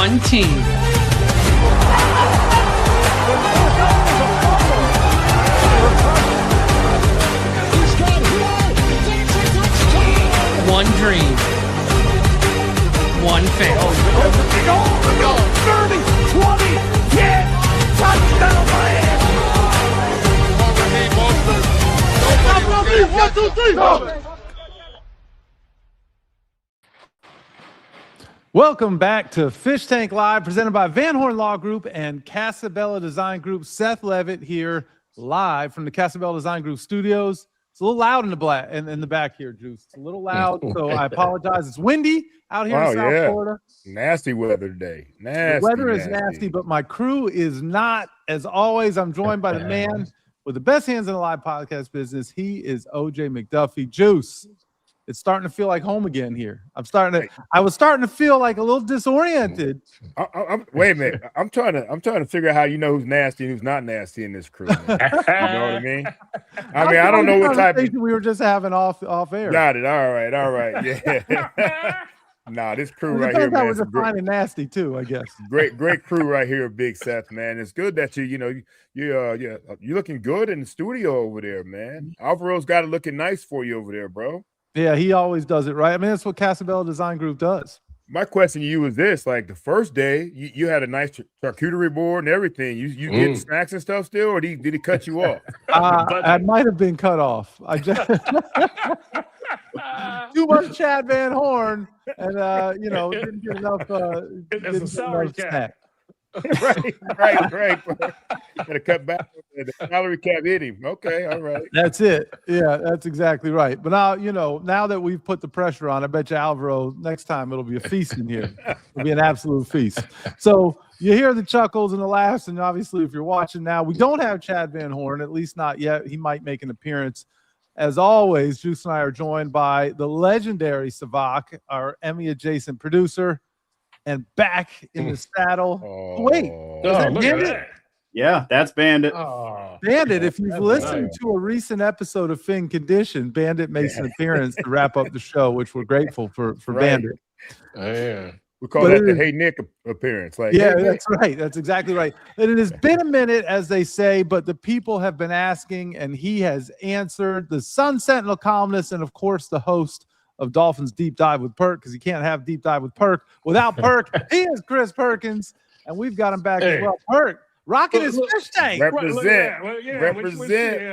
one team. One dream. One family. 30, 20, 10, touchdown Miami! 1, 2, 3, go! Welcome back to Fish Tank Live, presented by Van Horn Law Group and Casabella Design Group. Seth Levitt here, live from the Casabella Design Group studios. It's a little loud in the back here, Juice. It's a little loud, so I apologize. It's windy out here in South Florida. Nasty weather today. The weather is nasty, but my crew is not. As always, I'm joined by the man with the best hands in the live podcast business. He is OJ McDuffie. Juice. It's starting to feel like home again here. I was starting to feel like a little disoriented. Wait a minute. I'm trying to figure out how you know who's nasty and who's not nasty in this crew. Man. You know what I mean? I don't know what type of we were just having off air. Got it. All right. Yeah. Nah, this crew right here, man. That was fine and nasty too, I guess. Great crew right here, Big Seth, man. It's good that you're looking good in the studio over there, man. Alvaro's got it looking nice for you over there, bro. Yeah, he always does it right. I mean, that's what Casabella Design Group does. My question to you is this: like the first day, you had a nice charcuterie board and everything. You getting snacks and stuff still, or did he cut you off? I might have been cut off. I just too much Chad Van Horn, and didn't get enough. It's a salary cap. Right. Gotta cut back. The salary cap hit him. Okay, all right. That's it. Yeah, that's exactly right. But now that we've put the pressure on, I bet you Alvaro, next time it'll be a feast in here. It'll be an absolute feast. So you hear the chuckles and the laughs, and obviously if you're watching now, we don't have Chad Van Horn, at least not yet. He might make an appearance. As always, Juice and I are joined by the legendary Sevach, our Emmy-adjacent producer. And back in the saddle. Wait, is that Bandit? Yeah, that's Bandit. Bandit, if you've listened to a recent episode of Fin Condition, Bandit makes an appearance to wrap up the show, which we're grateful for Bandit. Yeah. We call that the Hey Nick appearance. That's right. That's exactly right. And it has been a minute, as they say, but the people have been asking, and he has answered. The Sun Sentinel columnist, and of course the host of Dolphins Deep Dive with Perk, because you can't have Deep Dive with Perk without Perk. He is Chris Perkins, and we've got him back as well. Perk, rocking his fish tank. Represent,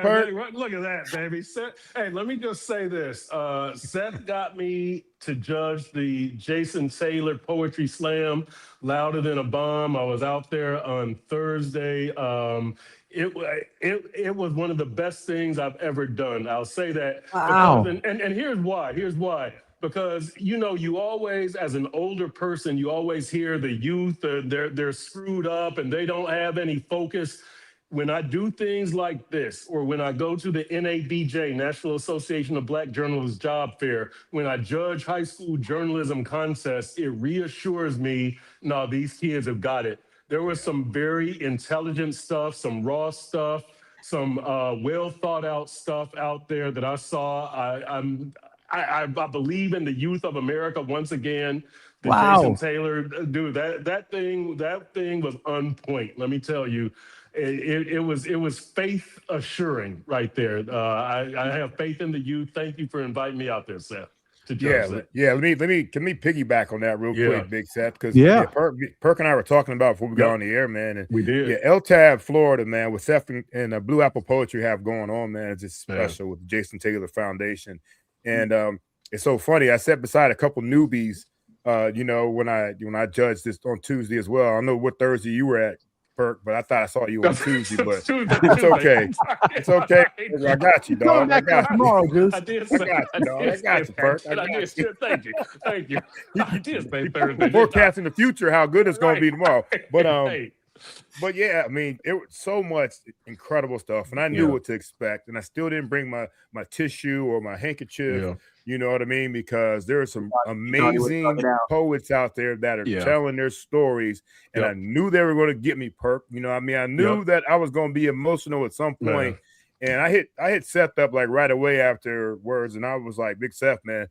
Perk. Look at that, baby. Seth, hey, let me just say this. Seth got me to judge the Jason Taylor Poetry Slam, Louder Than a Bomb. I was out there on Thursday. It was one of the best things I've ever done. I'll say that. Wow. And here's why. Because, you always, as an older person, you always hear the youth, they're screwed up and they don't have any focus. When I do things like this, or when I go to the NABJ, National Association of Black Journalists Job Fair, when I judge high school journalism contests, it reassures me, no, these kids have got it. There was some very intelligent stuff, some raw stuff, some well thought out stuff out there that I saw. I believe in the youth of America once again. Jason Taylor, dude, that thing was on point. Let me tell you, it was faith assuring right there. I have faith in the youth. Thank you for inviting me out there, Seth. Let me piggyback on that real quick, Big Seth, because Perk and I were talking about before we got on the air, man. And we did. Yeah, LTAB, Florida, man, with Seth and Blue Apple Poetry have going on, man. It's just special with the Jason Taylor Foundation. And it's so funny. I sat beside a couple newbies, when I judged this on Tuesday as well. I don't know what Thursday you were at, Perk, but I thought I saw you on Tuesday, but it's okay. It's okay. I got you, dog. I got you. Tomorrow, Goose. I did. I got you, dog. I got you, Perk. Thank you. I did say Thursday. Forecasting the future, how good it's going to be tomorrow. But yeah, I mean, it was so much incredible stuff, and I knew what to expect, and I still didn't bring my tissue or my handkerchief. Yeah. You know what I mean? Because there are some amazing poets out there that are telling their stories, and I knew they were going to get me, Perk. You know what I mean? I knew that I was going to be emotional at some point, and I hit Seth up like right away afterwards, and I was like, Big Seth, man,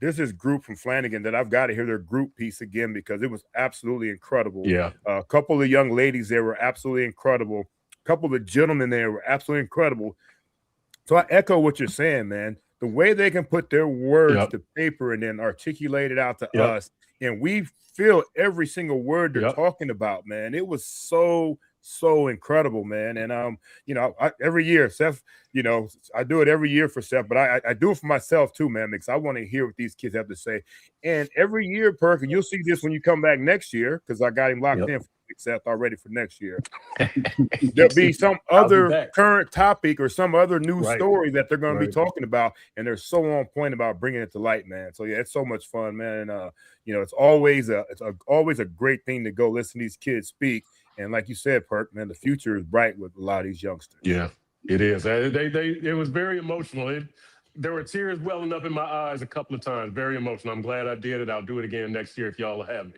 there's this group from Flanagan that I've got to hear their group piece again because it was absolutely incredible. Yeah. A couple of young ladies there were absolutely incredible. A couple of gentlemen there were absolutely incredible. So I echo what you're saying, man. The way they can put their words to paper and then articulate it out to us, and we feel every single word they're talking about, man. It was so incredible, man. And every year, Seth, I do it every year for Seth, but I do it for myself too, man, because I want to hear what these kids have to say. And every year, Perk, and you'll see this when you come back next year, because I got him locked in for Seth already for next year. There'll be some other current topic or some other new story that they're going to be talking about, and they're so on point about bringing it to light, man. So yeah, it's so much fun, man. And it's always a great thing to go listen to these kids speak. And like you said, Perk, man, the future is bright with a lot of these youngsters. Yeah, it is. It was very emotional. There were tears welling up in my eyes a couple of times. Very emotional. I'm glad I did it. I'll do it again next year if y'all will have me.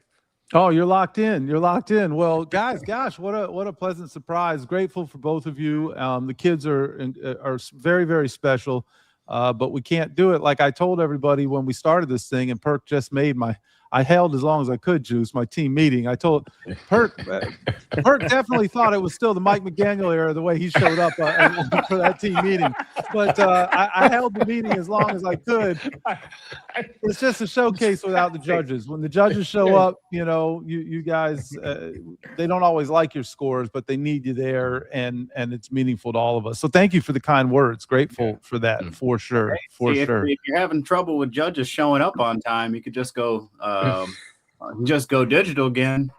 Oh, you're locked in. You're locked in. Well, guys, gosh, what a pleasant surprise. Grateful for both of you. The kids are very, very special, but we can't do it. Like I told everybody when we started this thing, and Perk just made I held as long as I could, Juice, my team meeting. I told Perk definitely thought it was still the Mike McDaniel era, the way he showed up for that team meeting. But I held the meeting as long as I could. It's just a showcase without the judges. When the judges show up, you guys, they don't always like your scores, but they need you there, and it's meaningful to all of us. So thank you for the kind words. Grateful for that, for sure. If you're having trouble with judges showing up on time, you could just go digital again,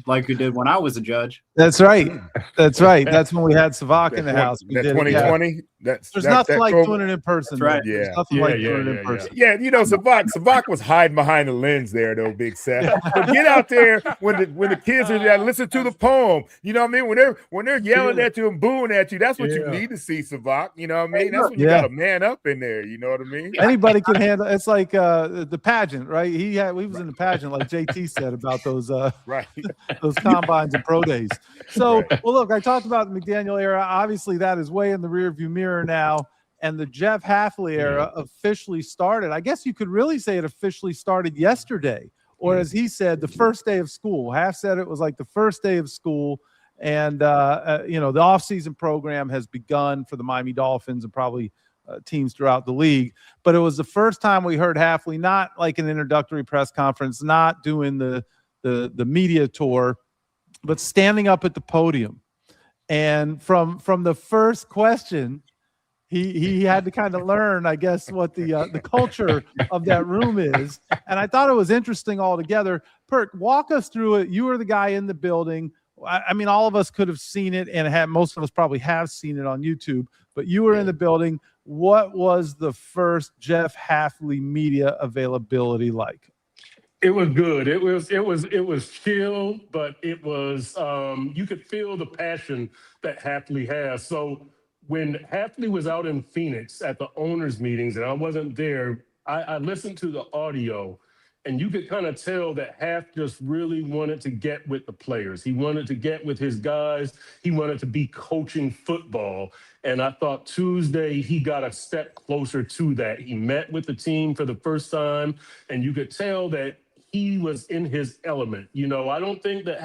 like we did when I was a judge. That's right. That's when we had Sevach in the house. We did 2020. There's nothing like doing it in person. Right. There's nothing like doing it in person. Yeah, Sevach was hiding behind the lens there, though, Big Seth. But get out there when the kids are there, listen to the poem. You know what I mean? When they're yelling at you and booing at you, that's what you need to see, Sevach. You know what I mean? That's when you got a man up in there. You know what I mean? Anybody can handle. It's like the pageant, right? He was in the pageant, like JT said about those those combines and pro days. So, well, look, I talked about the McDaniel era. Obviously, that is way in the rearview mirror now, and the Jeff Hafley era officially started. I guess you could really say it officially started yesterday, or as he said, the first day of school. Haf said it was like the first day of school, and the offseason program has begun for the Miami Dolphins and probably teams throughout the league. But it was the first time we heard Hafley, not like an introductory press conference, not doing the media tour, but standing up at the podium. And from the first question, he had to kind of learn, I guess, what the culture of that room is. And I thought it was interesting altogether. Perk, walk us through it. You were the guy in the building. I mean, all of us could have seen it, and most of us probably have seen it on YouTube, but you were in the building. What was the first Jeff Hafley media availability like? It was good. It was chill, but it was you could feel the passion that Hafley has. So when Hafley was out in Phoenix at the owners' meetings, and I wasn't there, I listened to the audio, and you could kind of tell that Haf just really wanted to get with the players. He wanted to get with his guys. He wanted to be coaching football. And I thought Tuesday he got a step closer to that. He met with the team for the first time, and you could tell that he was in his element. I don't think that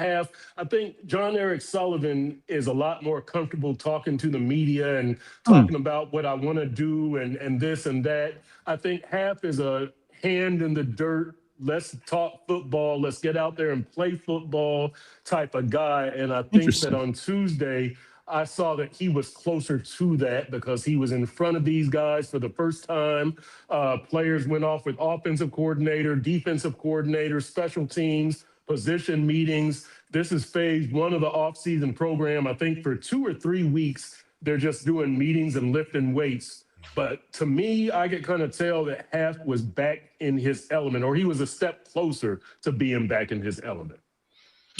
I think John Eric Sullivan is a lot more comfortable talking to the media and talking about what I want to do and this and that. I think Haf is a hand in the dirt. Let's talk football. Let's get out there and play football type of guy. And I think that on Tuesday, I saw that he was closer to that because he was in front of these guys for the first time. Players went off with offensive coordinator, defensive coordinator, special teams, position meetings. This is phase one of the offseason program. I think for 2 or 3 weeks, they're just doing meetings and lifting weights. But to me, I could kind of tell that Haf was back in his element, or he was a step closer to being back in his element.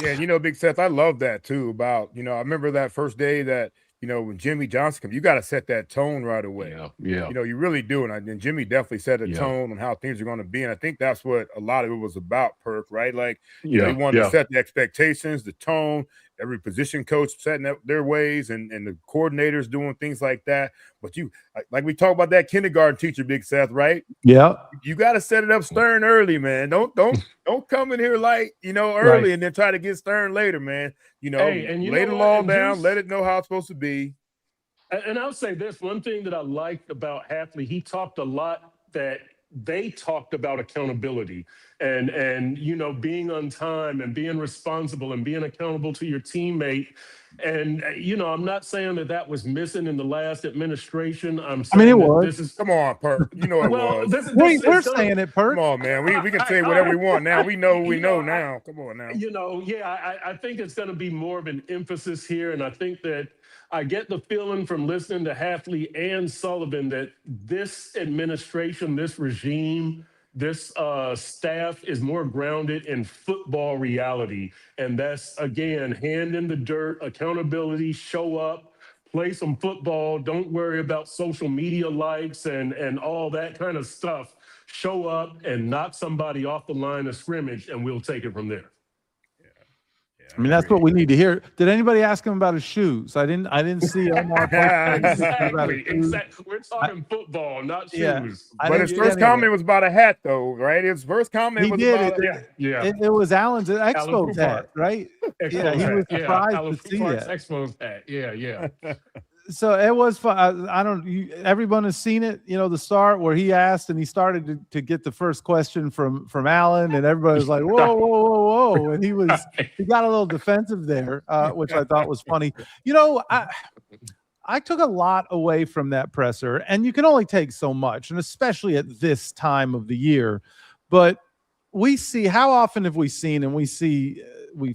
Yeah, Big Seth, I love that too. About, I remember that first day that, when Jimmy Johnson comes, you got to set that tone right away. Yeah. You really do. And Jimmy definitely set a tone on how things are going to be. And I think that's what a lot of it was about, Perk, right? Like, he wanted to set the expectations, the tone, every position coach setting up their ways and the coordinators doing things like that. But you, like we talk about that kindergarten teacher, Big Seth, right? Yeah. You got to set it up stern early, man. Don't come in here light, early and then try to get stern later, man. Lay the law down, let it know how it's supposed to be. And I'll say this, one thing that I liked about Hafley, he talked a lot that they talked about accountability and being on time and being responsible and being accountable to your teammate. And I'm not saying that was missing in the last administration. I'm saying it was. This is come on, Perk. It was. We're saying it, Perk. Come on, man. We can say whatever we want now. We know now. Come on now. I think it's going to be more of an emphasis here, and I think that I get the feeling from listening to Hafley and Sullivan that this administration, this regime, this staff is more grounded in football reality. And that's, again, hand in the dirt, accountability, show up, play some football. Don't worry about social media likes and all that kind of stuff. Show up and knock somebody off the line of scrimmage, and we'll take it from there. I mean, that's what we need to hear. Did anybody ask him about his shoes? I didn't see Omar. Exactly. We're talking football, not shoes. Yeah, but his first comment was about a hat, though, right? His first comment was about it was Alan's Expos hat, right? Expos he was surprised Alan to see Clark's that. Expos hat. Yeah. So it was fun. Everyone has seen it, the start where he asked and he started to get the first question from Alan, and everybody was like, whoa. And he got a little defensive there, which I thought was funny. I took a lot away from that presser, and you can only take so much, and especially at this time of the year. But we see, how often have we seen, and we've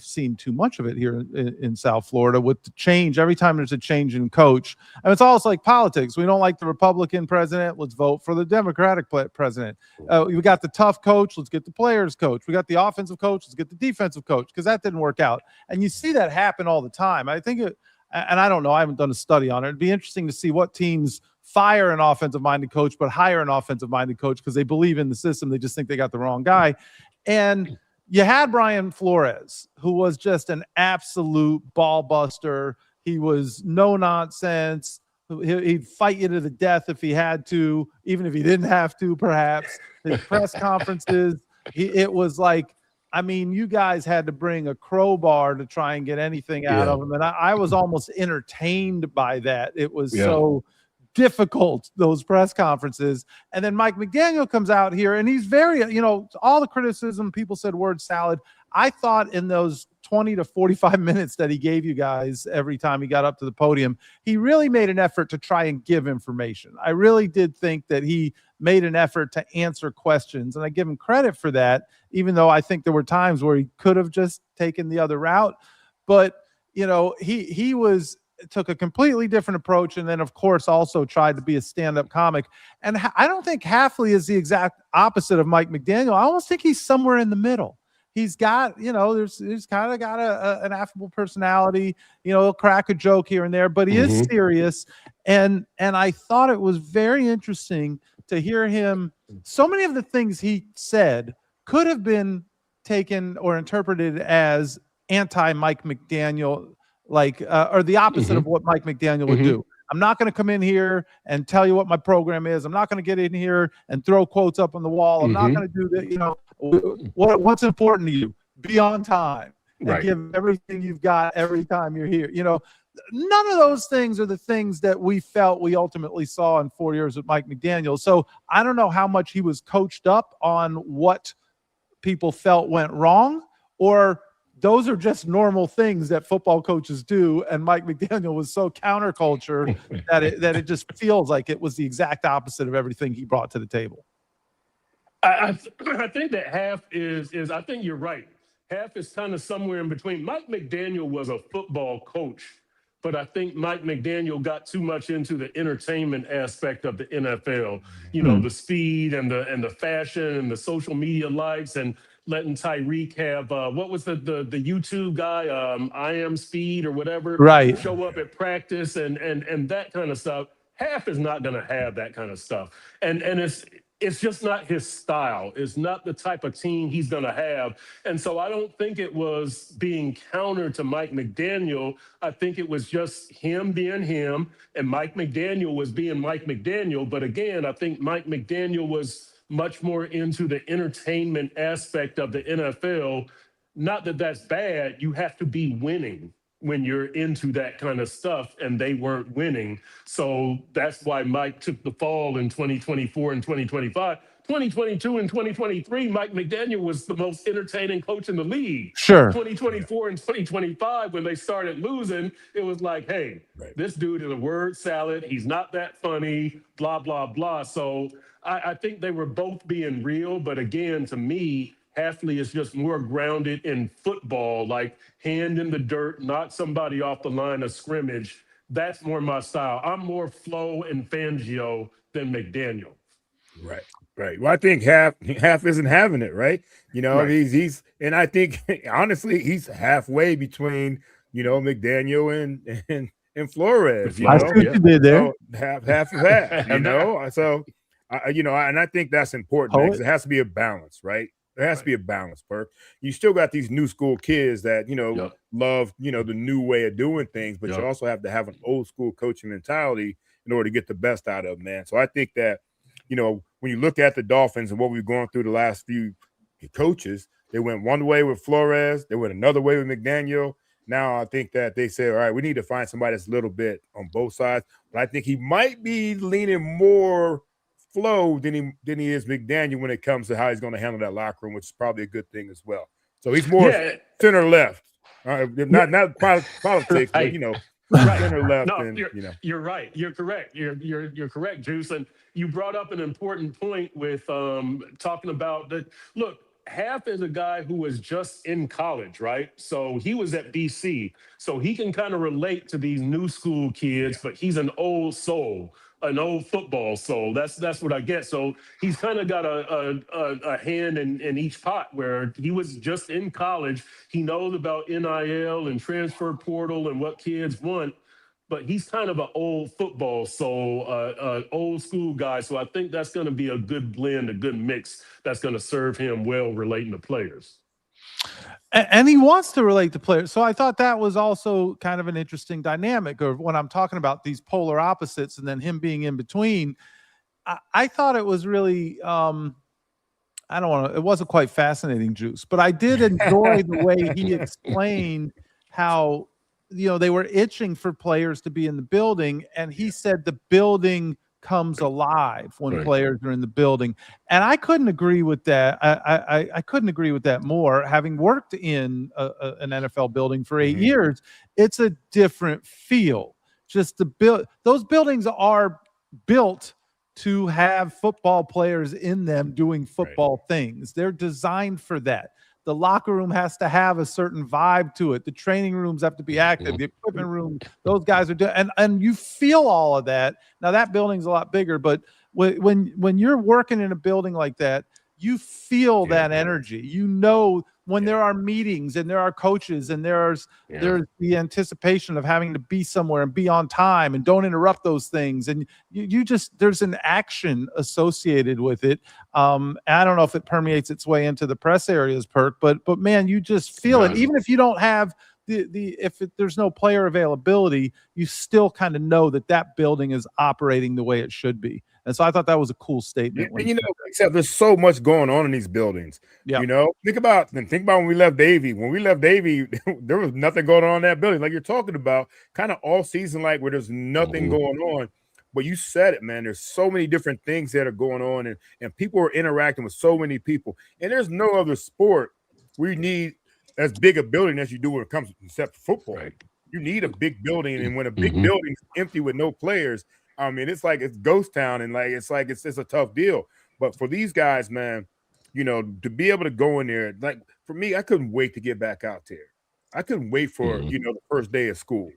seen too much of it here in South Florida with the change. Every time there's a change in coach, and it's almost like politics. We don't like the Republican president. Let's vote for the Democratic president. We got the tough coach. Let's get the players coach. We got the offensive coach. Let's get the defensive coach, because that didn't work out. And you see that happen all the time. I think and I don't know, I haven't done a study on it. It'd be interesting to see what teams fire an offensive-minded coach but hire an offensive-minded coach because they believe in the system. They just think they got the wrong guy. And you had Brian Flores, who was just an absolute ball buster. He was no nonsense. He'd fight you to the death if he had to, even if he didn't have to, perhaps. His press conferences, it was like, you guys had to bring a crowbar to try and get anything out of him. And I was almost entertained by that. It was so difficult, those press conferences. And then Mike McDaniel comes out here, and he's very, all the criticism, people said word salad. I thought in those 20 to 45 minutes that he gave you guys every time he got up to the podium, he really made an effort to try and give information. I really did think that he made an effort to answer questions, and I give him credit for that, even though I think there were times where he could have just taken the other route. But, he took a completely different approach, and then, of course, also tried to be a stand-up comic. And I don't think Hafley is the exact opposite of Mike McDaniel. I almost think he's somewhere in the middle. He's got, he's kind of got an affable personality. He'll crack a joke here and there, but he is serious. And I thought it was very interesting to hear him. So many of the things he said could have been taken or interpreted as anti-Mike McDaniel, or the opposite of what Mike McDaniel would do. I'm not going to come in here and tell you what my program is. I'm not going to get in here and throw quotes up on the wall. I'm not going to do that. What's important to you? Be on time and give everything you've got every time you're here. None of those things are the things that we felt we ultimately saw in 4 years with Mike McDaniel. So I don't know how much he was coached up on what people felt went wrong, or those are just normal things that football coaches do. And Mike McDaniel was so counterculture that it just feels like it was the exact opposite of everything he brought to the table. I think that half is I think you're right. Half is kind of somewhere in between. Mike McDaniel was a football coach, but I think Mike McDaniel got too much into the entertainment aspect of the NFL. The speed and the fashion and the social media likes, and letting Tyreek have what was the YouTube guy, I Am Speed or whatever, show up at practice and that kind of stuff. Half is not going to have that kind of stuff, and it's just not his style. It's not the type of team he's going to have. And so I don't think it was being counter to Mike McDaniel. I think it was just him being him and Mike McDaniel was being Mike McDaniel. But again, I think Mike McDaniel was much more into the entertainment aspect of the NFL. Not that that's bad. You have to be winning when you're into that kind of stuff, and they weren't winning. So that's why Mike took the fall in 2024 and 2025. 2022 and 2023, Mike McDaniel was the most entertaining coach in the league. Sure. 2024 and 2025, when they started losing, it was like, hey, this dude is a word salad. He's not that funny, blah, blah, blah. So I think they were both being real. But again, to me, Hafley is just more grounded in football, like hand in the dirt, knock somebody off the line of scrimmage. That's more my style. I'm more Flo and Fangio than McDaniel. Right. Well, I think Half isn't having it, right? You know, he's and I think honestly he's halfway between, you know, McDaniel and Flores. You know? I see what you did there. So half of that, you know. So and I think that's important because it has to be a balance, right? There has to be a balance, Perk. You still got these new school kids that, you know, love, you know, the new way of doing things, but you also have to have an old school coaching mentality in order to get the best out of them, man. So I think that, you know, when you look at the Dolphins and what we've gone through the last few coaches, they went one way with Flores, they went another way with McDaniel. Now I think that they say, all right, we need to find somebody that's a little bit on both sides. But I think he might be leaning more Flo than he is McDaniel when it comes to how he's going to handle that locker room, which is probably a good thing as well. So he's more center left, not politics, but you know, center left. No, and you're right. You're correct. You're correct, Juice. And you brought up an important point with talking about that. Look, Half is a guy who was just in college, right? So he was at BC, so he can kind of relate to these new school kids. But he's an old soul. An old football soul. That's what I get. So he's kind of got a hand in each pot where he was just in college. He knows about NIL and transfer portal and what kids want, but he's kind of an old football soul, old school guy. So I think that's going to be a good blend, a good mix that's going to serve him well relating to players. And he wants to relate to players. So I thought that was also kind of an interesting dynamic of when I'm talking about these polar opposites and then him being in between. I thought it was really, it wasn't quite fascinating, Juice, but I did enjoy the way he explained how, you know, they were itching for players to be in the building. And he said the building comes alive when players are in the building. And I couldn't agree with that. I couldn't agree with that more. Having worked in an NFL building for 8 years, it's a different feel. Just those buildings are built to have football players in them doing football things. They're designed for that. The locker room has to have a certain vibe to it. The training rooms have to be active. The equipment room, those guys are doing, and you feel all of that. Now that building's a lot bigger, but when you're working in a building like that, you feel that energy. You know when there are meetings and there are coaches and there's the anticipation of having to be somewhere and be on time and don't interrupt those things. And you just, there's an action associated with it. I don't know if it permeates its way into the press areas, Perk, but man, you just feel it. Even if you don't have there's no player availability, you still kind of know that building is operating the way it should be. And so I thought that was a cool statement. And, you know, except there's so much going on in these buildings. You know, think about when we left Davie. When we left Davie, there was nothing going on in that building. Like you're talking about, kind of all season, like where there's nothing going on. But you said it, man. There's so many different things that are going on, and people are interacting with so many people. And there's no other sport where you need as big a building as you do when it comes except football. You need a big building, and when a big building's empty with no players, I mean, it's like it's ghost town, and it's a tough deal. But for these guys, man, you know, to be able to go in there, like for me, I couldn't wait to get back out there. I couldn't wait for you know, the first day of school.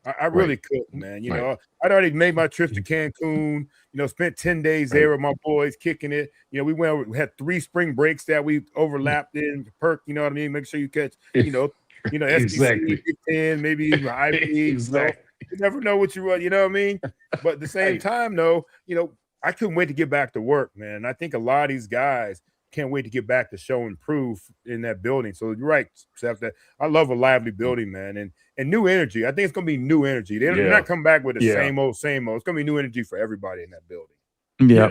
I really couldn't, man. You know, I'd already made my trip to Cancun. You know, spent 10 days there with my boys, kicking it. You know, we had 3 spring breaks that we overlapped in. Perk, you know what I mean? Make sure you catch, you know, SEC, Big Ten, maybe IB. You never know what you know what I mean? But at the same time, though, you know, I couldn't wait to get back to work, man. And I think a lot of these guys can't wait to get back to showing proof in that building. So you're right, Seth, that I love a lively building, man, and new energy. I think it's going to be new energy. They're not coming back with the same old. It's going to be new energy for everybody in that building. Yeah,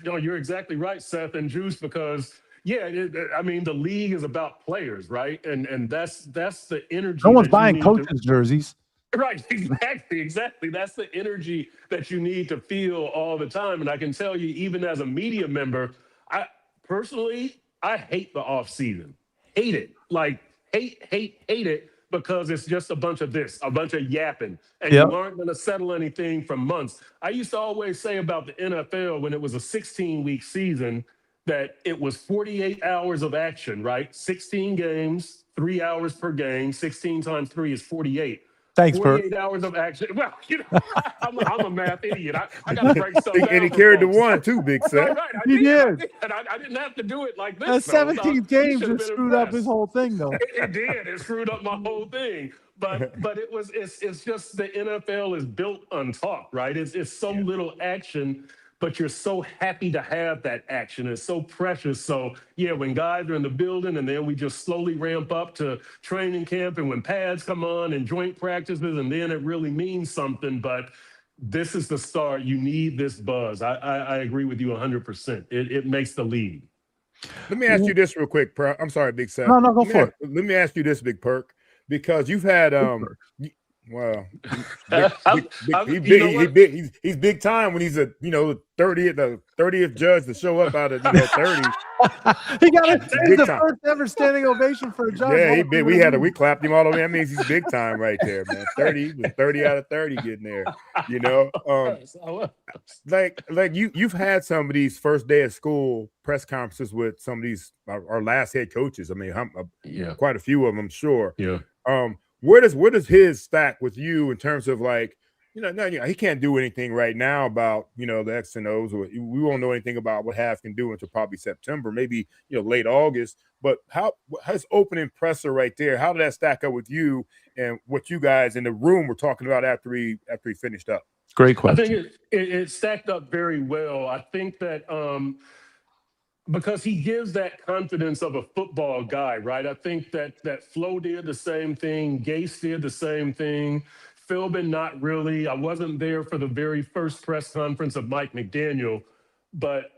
no, you're exactly right, Seth and Juice, because I mean, the league is about players, right? And that's the energy. No one's buying coaches' jerseys. Right, exactly. That's the energy that you need to feel all the time. And I can tell you, even as a media member, I personally hate the offseason. Hate it. Like hate it, because it's just a bunch of yapping. And you aren't going to settle anything for months. I used to always say about the NFL when it was a 16-week season that it was 48 hours of action, right? 16 games, 3 hours per game. 16 times 3 is 48. Thanks, 48 hours of action. Well, I'm a math idiot. I got to break stuff down. And he carried the one too, Big Seth. Right, He did. I didn't have to do it like this. That 17 games just screwed up his whole thing, though. It did. It screwed up my whole thing. But it's just the NFL is built on talk, right? It's so little action, but you're so happy to have that action. It's so precious. So, when guys are in the building and then we just slowly ramp up to training camp, and when pads come on and joint practices, and then it really means something. But this is the start. You need this buzz. I agree with you 100%. It makes the league. Let me ask you this real quick, I'm sorry, Big Seth. No, go for it. Let me ask you this, Big Perk, because you've had well, he's big time when he's a 30th judge to show up out of 30. He got the first ever standing ovation for a judge. Yeah, we clapped him all the way. That means he's big time right there, man. 30 out of 30 getting there. Like you've had some of these first day of school press conferences with some of these our last head coaches. I mean, quite a few of them, I'm sure. Yeah. Where does his stack with you in terms of like, he can't do anything right now about, the X and O's, or we won't know anything about what Haf can do until probably September, maybe, late August. But his opening presser right there, how did that stack up with you and what you guys in the room were talking about after he finished up? Great question. I think it stacked up very well. I think that because he gives that confidence of a football guy, right? I think that Flo did the same thing. Gase did the same thing. Philbin, not really. I wasn't there for the very first press conference of Mike McDaniel, but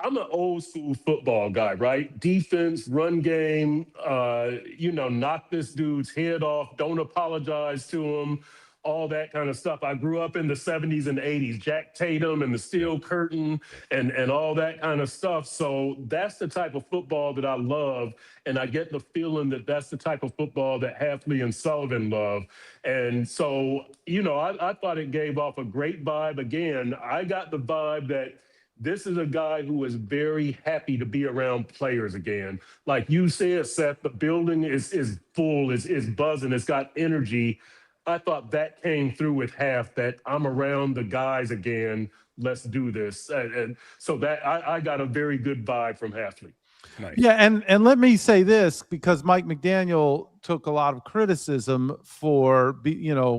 I'm an old school football guy, right? Defense, run game, knock this dude's head off. Don't apologize to him. All that kind of stuff. I grew up in the 70s and 80s, Jack Tatum and the Steel Curtain and all that kind of stuff. So that's the type of football that I love. And I get the feeling that that's the type of football that Hafley and Sullivan love. And so, I thought it gave off a great vibe. Again, I got the vibe that this is a guy who is very happy to be around players again. Like you said, Seth, the building is full, is buzzing, it's got energy. I thought that came through with Haf, that I'm around the guys again. Let's do this. And so that I got a very good vibe from Hafley. Nice. Yeah, and let me say this, because Mike McDaniel took a lot of criticism for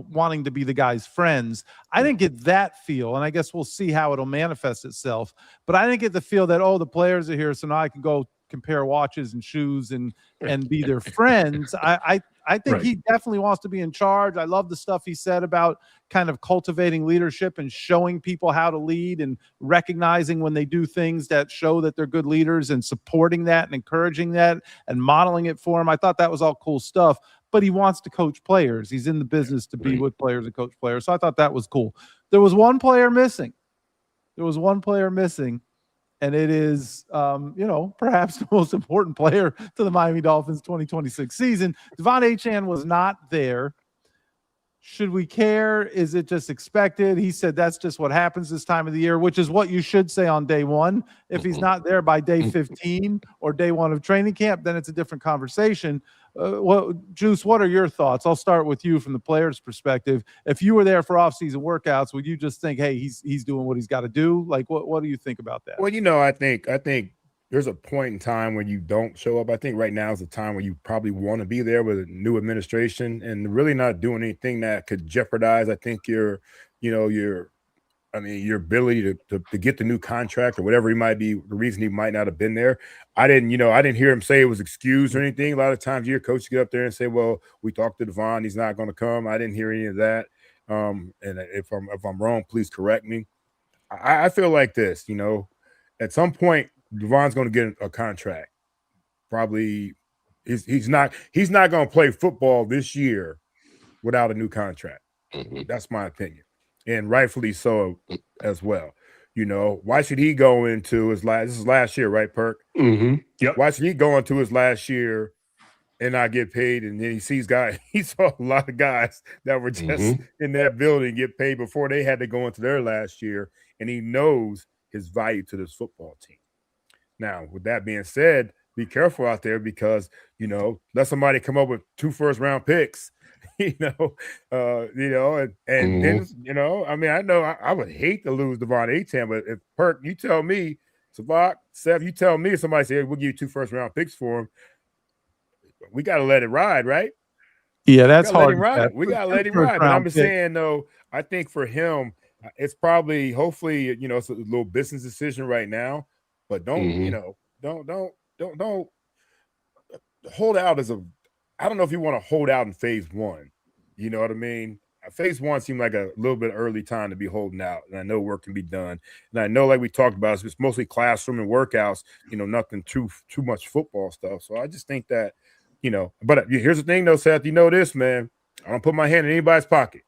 wanting to be the guys' friends. I didn't get that feel, and I guess we'll see how it'll manifest itself. But I didn't get the feel that, the players are here, so now I can go compare watches and shoes and be their friends. I think he definitely wants to be in charge. I love the stuff he said about kind of cultivating leadership and showing people how to lead and recognizing when they do things that show that they're good leaders and supporting that and encouraging that and modeling it for them. I thought that was all cool stuff, but he wants to coach players. He's in the business to be with players and coach players. So I thought that was cool. There was one player missing. And it is, perhaps the most important player to the Miami Dolphins 2026 season. Devon Achane was not there. Should we care? Is it just expected? He said that's just what happens this time of the year, which is what you should say on day one. If he's not there by day 15 or day one of training camp, then it's a different conversation. Juice, what are your thoughts? I'll start with you from the player's perspective. If you were there for off-season workouts, would you just think, hey, he's doing what he's got to do? Like, what do you think about that? Well, I think there's a point in time when you don't show up. I think right now is the time where you probably want to be there with a new administration and really not doing anything that could jeopardize, I think, your I mean, your ability to get the new contract or whatever he might be, the reason he might not have been there. I didn't hear him say it was excused or anything. A lot of times you hear coaches get up there and say, well, we talked to Devon, he's not going to come. I didn't hear any of that. And if I'm wrong, please correct me. I feel like this, at some point, Devon's going to get a contract. Probably he's not going to play football this year without a new contract. Mm-hmm. That's my opinion. And rightfully so as well. Why should he go into this is last year, right, Perk? Mm-hmm. Yep. Why should he go into his last year and not get paid? And then he saw a lot of guys that were just in that building get paid before they had to go into their last year. And he knows his value to this football team. Now, with that being said, be careful out there because, let somebody come up with 2 first-round picks. Then, I mean, I know I would hate to lose Devon Achane, but if Perk, you tell me, Sevach, Seth, you tell me if somebody said, hey, we'll give you 2 first-round picks for him, we got to let it ride, right? Yeah, that's hard. We got to let him ride. But I'm just saying, though, I think for him, it's probably, hopefully, it's a little business decision right now, but don't hold out I don't know if you want to hold out in phase 1. You know what I mean? Phase 1 seemed like a little bit early time to be holding out. And I know work can be done. And I know, like we talked about, it's mostly classroom and workouts, nothing too much football stuff. So I just think that, but here's the thing though, Seth, this, man, I don't put my hand in anybody's pocket.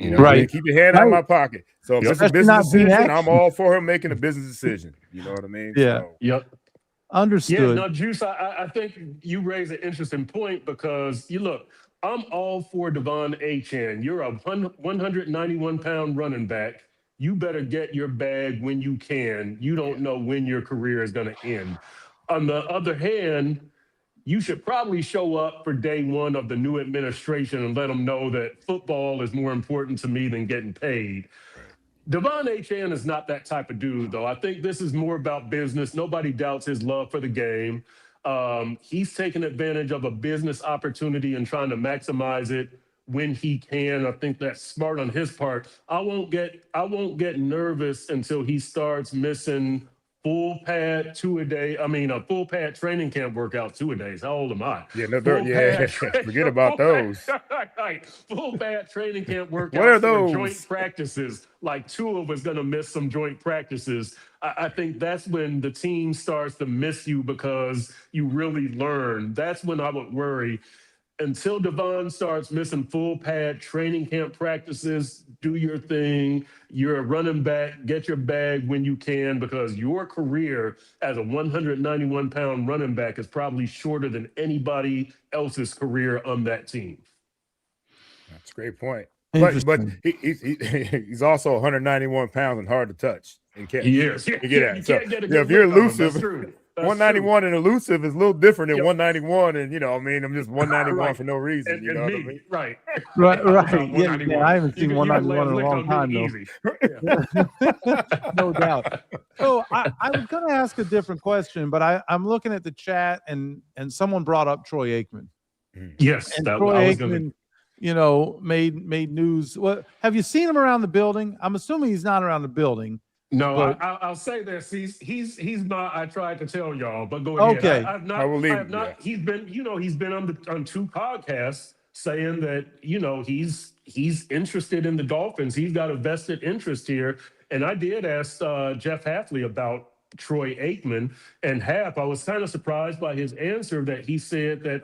Right. Keep your hand out of my pocket. So if it's a business decision, I'm all for him making a business decision. You know what I mean? Yeah. So, Yep. Understood. Yeah, no, Juice, I think you raise an interesting point because I'm all for Devon Achane. You're a 191-pound running back. You better get your bag when you can. You don't know when your career is going to end. On the other hand, you should probably show up for day 1 of the new administration and let them know that football is more important to me than getting paid. Devon Achane is not that type of dude, though. I think this is more about business. Nobody doubts his love for the game. He's taking advantage of a business opportunity and trying to maximize it when he can. I think that's smart on his part. I won't get nervous until he starts missing full pad 2 a day. I mean, a full pad training camp workout 2 a days. How old am I? Yeah, forget about those. Right. Full pad training camp workouts. What are those? Joint practices. Like 2 of us going to miss some joint practices. I think that's when the team starts to miss you because you really learn. That's when I would worry. Until Devon starts missing full pad training camp practices, do your thing. You're a running back. Get your bag when you can because your career as a 191-pound running back is probably shorter than anybody else's career on that team. That's a great point. But he's also 191 pounds and hard to touch and catch. He is. You get that. So, if you're elusive, 191 and elusive is a little different than 191, and I'm just 191 for no reason. And what I mean? Right. Yeah, I haven't seen 191 in a long time, though. No doubt. So I was going to ask a different question, but I'm looking at the chat, and someone brought up Troy Aikman. Yes, and Troy Aikman, made news. Well, have you seen him around the building? I'm assuming he's not around the building. No, but, I'll say this. He's not. I tried to tell y'all, but go ahead. Okay. I have not. He's been on 2 podcasts saying that he's interested in the Dolphins. He's got a vested interest here. And I did ask Jeff Hafley about Troy Aikman and Hap. I was kind of surprised by his answer that he said that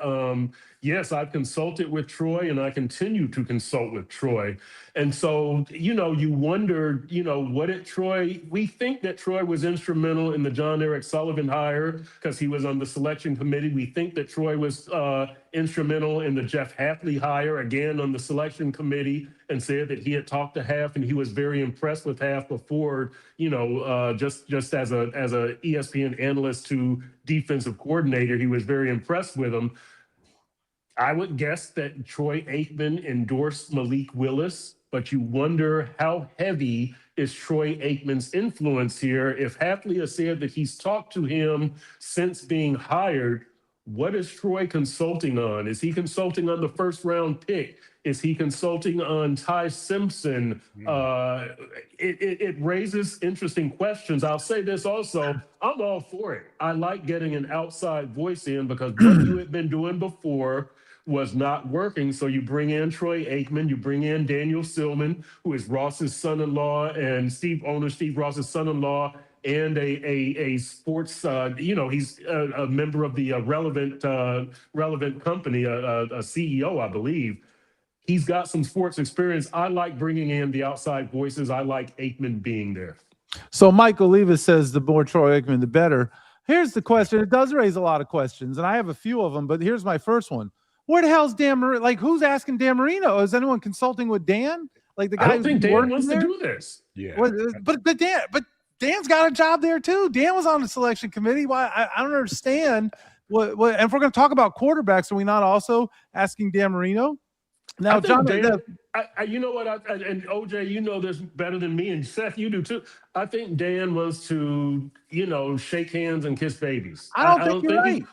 yes, I've consulted with Troy and I continue to consult with Troy. And so, you wonder, what did Troy, we think that Troy was instrumental in the John Eric Sullivan hire because he was on the selection committee. We think that Troy was instrumental in the Jeff Hafley hire, again, on the selection committee, and said that he had talked to Haf and he was very impressed with Haf before, just as a ESPN analyst to defensive coordinator, he was very impressed with him. I would guess that Troy Aikman endorsed Malik Willis, but you wonder how heavy is Troy Aikman's influence here. If Hafley has said that he's talked to him since being hired, What is Troy consulting on? Is he consulting on the first round pick? Is he consulting on Ty Simpson? It raises interesting questions. I'll say this also, I'm all for it. I like getting an outside voice in because what you had been doing before was not working. So you bring in Troy Aikman, you bring in Daniel Silman, who is Ross's son-in-law and Steve Ross's son-in-law, and a sports, he's a member of the relevant company, a CEO, I believe. He's got some sports experience. I like bringing in the outside voices. I like Aikman being there. So Michael Levis says the more Troy Aikman, the better. Here's the question. It does raise a lot of questions, and I have a few of them, but here's my first one. Where the hell's Dan Marino? Like, who's asking Dan Marino? Is anyone consulting with Dan? Like the guy I don't think Dan wants there? To do this. Yeah. But Dan's got a job there too. Dan was on the selection committee. Why? I don't understand what. And if we're going to talk about quarterbacks, are we not also asking Dan Marino? Now, John, Dan, you know what? And OJ, you know this better than me, and Seth, you do too. I think Dan wants to, shake hands and kiss babies. I don't think you're right.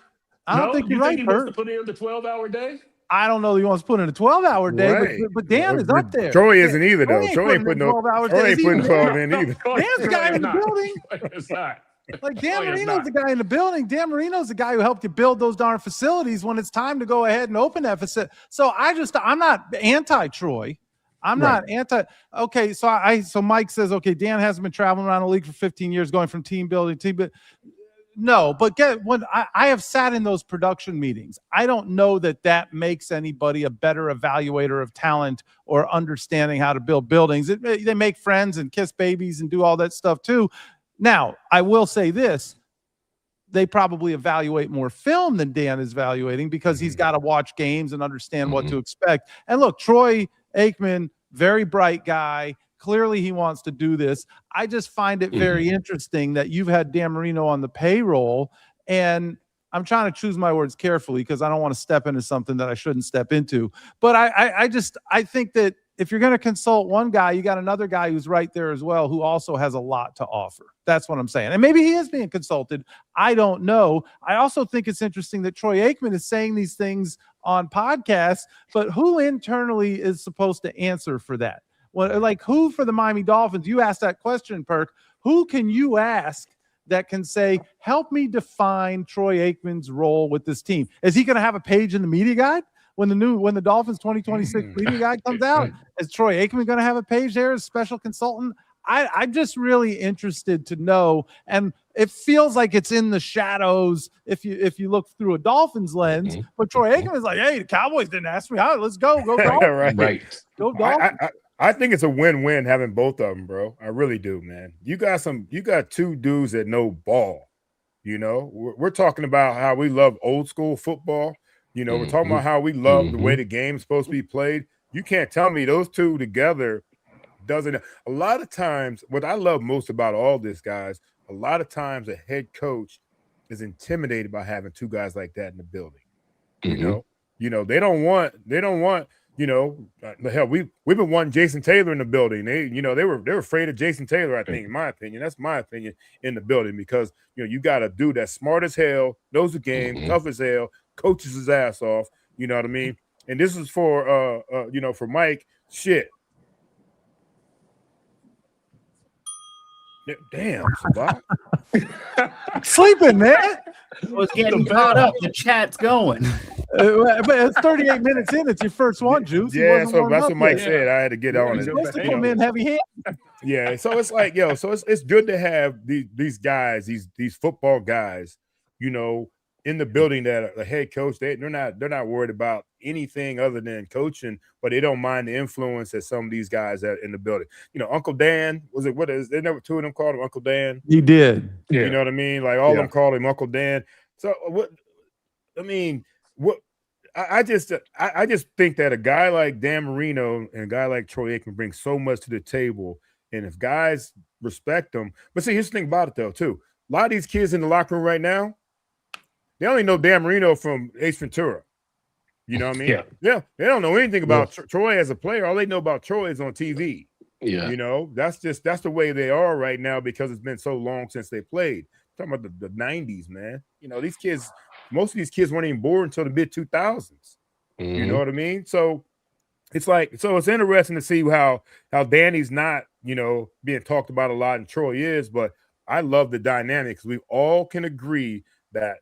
I don't think you're right. He wants to put in the 12-hour day? I don't know. He wants to put in a 12-hour day, right. but Dan is up there. Troy isn't either, though. Troy ain't putting 12 hours. Troy ain't putting 12 in either. Dan's the guy in the building. It's not. Like Dan Marino's the guy in the building. Dan Marino's the guy who helped you build those darn facilities when it's time to go ahead and open that facility. So I'm not anti-Troy. I'm not anti. Okay, so Mike says, okay, Dan hasn't been traveling around the league for 15 years, going from team building to team. But no, but when I have sat in those production meetings, I don't know that makes anybody a better evaluator of talent or understanding how to build buildings. They make friends and kiss babies and do all that stuff too. Now, I will say this. They probably evaluate more film than Dan is evaluating because he's got to watch games and understand what to expect. And look, Troy Aikman, very bright guy. Clearly he wants to do this. I just find it very interesting that you've had Dan Marino on the payroll, and I'm trying to choose my words carefully because I don't want to step into something that I shouldn't step into. But I think that if you're going to consult one guy, you got another guy who's right there as well, who also has a lot to offer. That's what I'm saying. And maybe he is being consulted. I don't know. I also think it's interesting that Troy Aikman is saying these things on podcasts, but who internally is supposed to answer for that? Well, like who for the Miami Dolphins? You asked that question, Perk. Who can you ask that can say, help me define Troy Aikman's role with this team? Is he going to have a page in the media guide? When the Dolphins 2026 media guide comes out, is Troy Aikman going to have a page there as special consultant? I'm just really interested to know, and it feels like it's in the shadows if you look through a Dolphins lens. But Troy Aikman is like, hey, the Cowboys didn't ask me. Let's go Dolphins. Right. Go Dolphins. I think it's a win-win having both of them, bro. I really do, man. You got two dudes that know ball. We're talking about how we love old school football. We're talking about how we love the way the game's supposed to be played. You can't tell me those two together doesn't. A lot of times, what I love most about all this, guys, a lot of times a head coach is intimidated by having two guys like that in the building. They don't want. Hell, we've been wanting Jason Taylor in the building. They were afraid of Jason Taylor. I think, in my opinion, that's my opinion in the building because you got a dude that's smart as hell, knows the game, tough as hell. Coaches his ass off, you know what I mean? And this is for for Mike. Shit. Damn, sleeping, man. I was getting caught up. The chat's going. But it's 38 minutes in. It's your first one, Juice. Yeah, so that's what Mike said. I had to get on it. Supposed to come in heavy hand. Yeah, so it's like, so it's good to have these guys, these football guys, in the building that the head coach, they're not worried about anything other than coaching, but they don't mind the influence that some of these guys that in the building. Uncle Dan, they never two of them called him Uncle Dan. He did. Yeah. You know what I mean? Like all of them called him Uncle Dan. So I just think that a guy like Dan Marino and a guy like Troy Aikman bring so much to the table. And if guys respect them, but see, here's the thing about it though, too. A lot of these kids in the locker room right now, they only know Dan Marino from Ace Ventura. You know what I mean? Yeah. They don't know anything about Troy as a player. All they know about Troy is on TV. Yeah. That's the way they are right now because it's been so long since they played. talking about the 90s, man. You know, these kids, most of these kids weren't even born until the mid 2000s. You know what I mean? So it's like, so it's interesting to see how Danny's not, you know, being talked about a lot and Troy is, but I love the dynamics. We all can agree that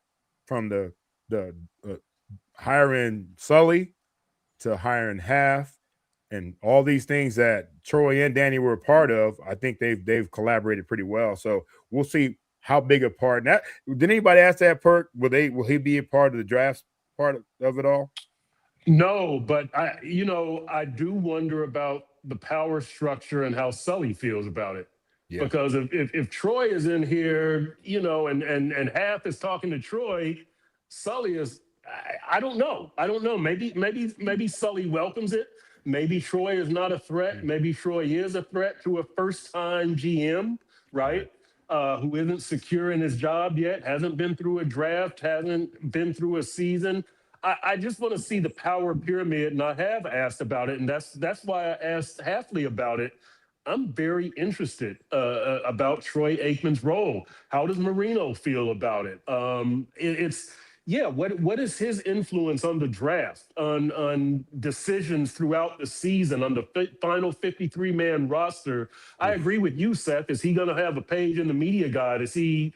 from the hiring Sully to hiring Half and all these things that Troy and Danny were a part of, I think they've collaborated pretty well. So we'll see how big a part. That did anybody ask that, Perk? Will he be a part of the draft part of it all? No, but I do wonder about the power structure and how Sully feels about it. Yeah. Because if Troy is in here, you know, and Half is talking to Troy, Sully is, I don't know. Maybe Sully welcomes it. Maybe Troy is not a threat. Maybe Troy is a threat to a first-time GM, right? Who isn't secure in his job yet, hasn't been through a draft, hasn't been through a season. I just want to see the power pyramid, and I have asked about it, and that's why I asked Hafley about it. I'm very interested about Troy Aikman's role. How does Marino feel about it? What is his influence on the draft, on decisions throughout the season, on the final 53-man roster? I agree with you, Seth. Is he going to have a page in the media guide? Is he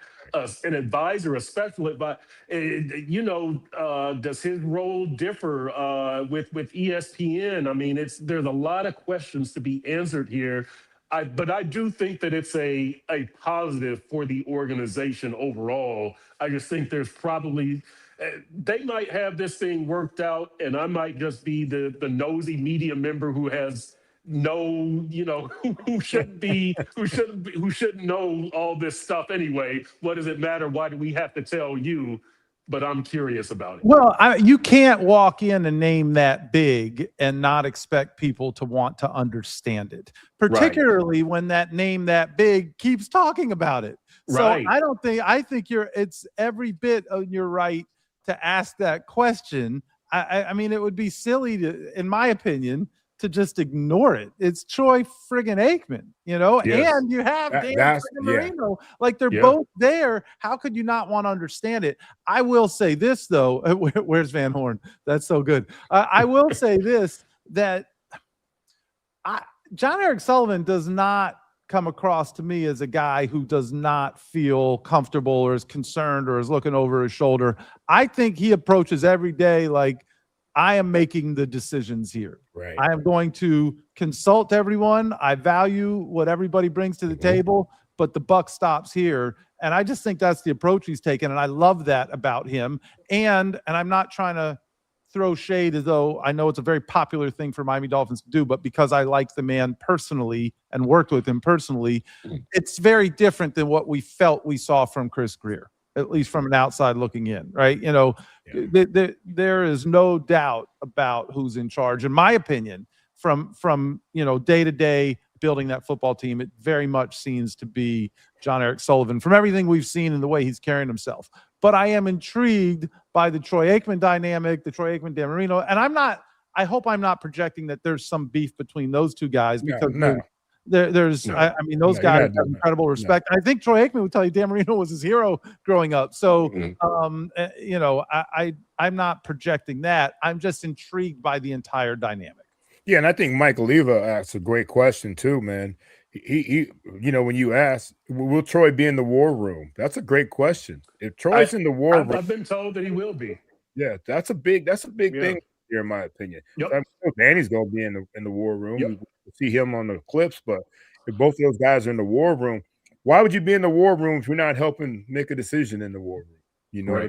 an advisor, a special advisor? Does his role differ with ESPN? I mean, there's a lot of questions to be answered here. But I do think that it's a positive for the organization overall. I just think there's probably they might have this thing worked out, and I might just be the nosy media member who has who shouldn't know all this stuff anyway. What does it matter? Why do we have to tell you? But I'm curious about it. Well, you can't walk in and name that big and not expect people to want to understand it, particularly when that name that big keeps talking about it. Right. So I think it's every bit of your right to ask that question. I mean, it would be silly in my opinion, to just ignore it. It's Troy friggin' Aikman, yes. And you have Dan Marino. Like they're both there. How could you not want to understand it? I will say this though. Where's Van Horn? That's so good. I will say this, that John Eric Sullivan does not come across to me as a guy who does not feel comfortable or is concerned or is looking over his shoulder. I think he approaches every day like, I am making the decisions here. Right. I am going to consult everyone. I value what everybody brings to the table, but the buck stops here. And I just think that's the approach he's taken. And I love that about him. And I'm not trying to throw shade, as though I know it's a very popular thing for Miami Dolphins to do, but because I like the man personally and worked with him personally, it's very different than what we felt we saw from Chris Greer, at least from an outside looking in, right? There is no doubt about who's in charge. In my opinion, from day to day building that football team, it very much seems to be John Eric Sullivan from everything we've seen and the way he's carrying himself. But I am intrigued by the Troy Aikman dynamic, the Troy Aikman Dan Marino, and I hope I'm not projecting that there's some beef between those two guys, because those guys have incredible respect. I think Troy Aikman would tell you Dan Marino was his hero growing up. So, I'm not projecting that. I'm just intrigued by the entire dynamic. Yeah, and I think Mike Oliva asked a great question too, man. He when you ask, will Troy be in the war room? That's a great question. If Troy's in the war room, I've been told that he will be. Yeah, that's a big thing here, in my opinion. Yep. I'm sure Danny's gonna be in the war room. Yep. We'll see him on the clips, but if both of those guys are in the war room, why would you be in the war room if you're not helping make a decision in the war room? You know what I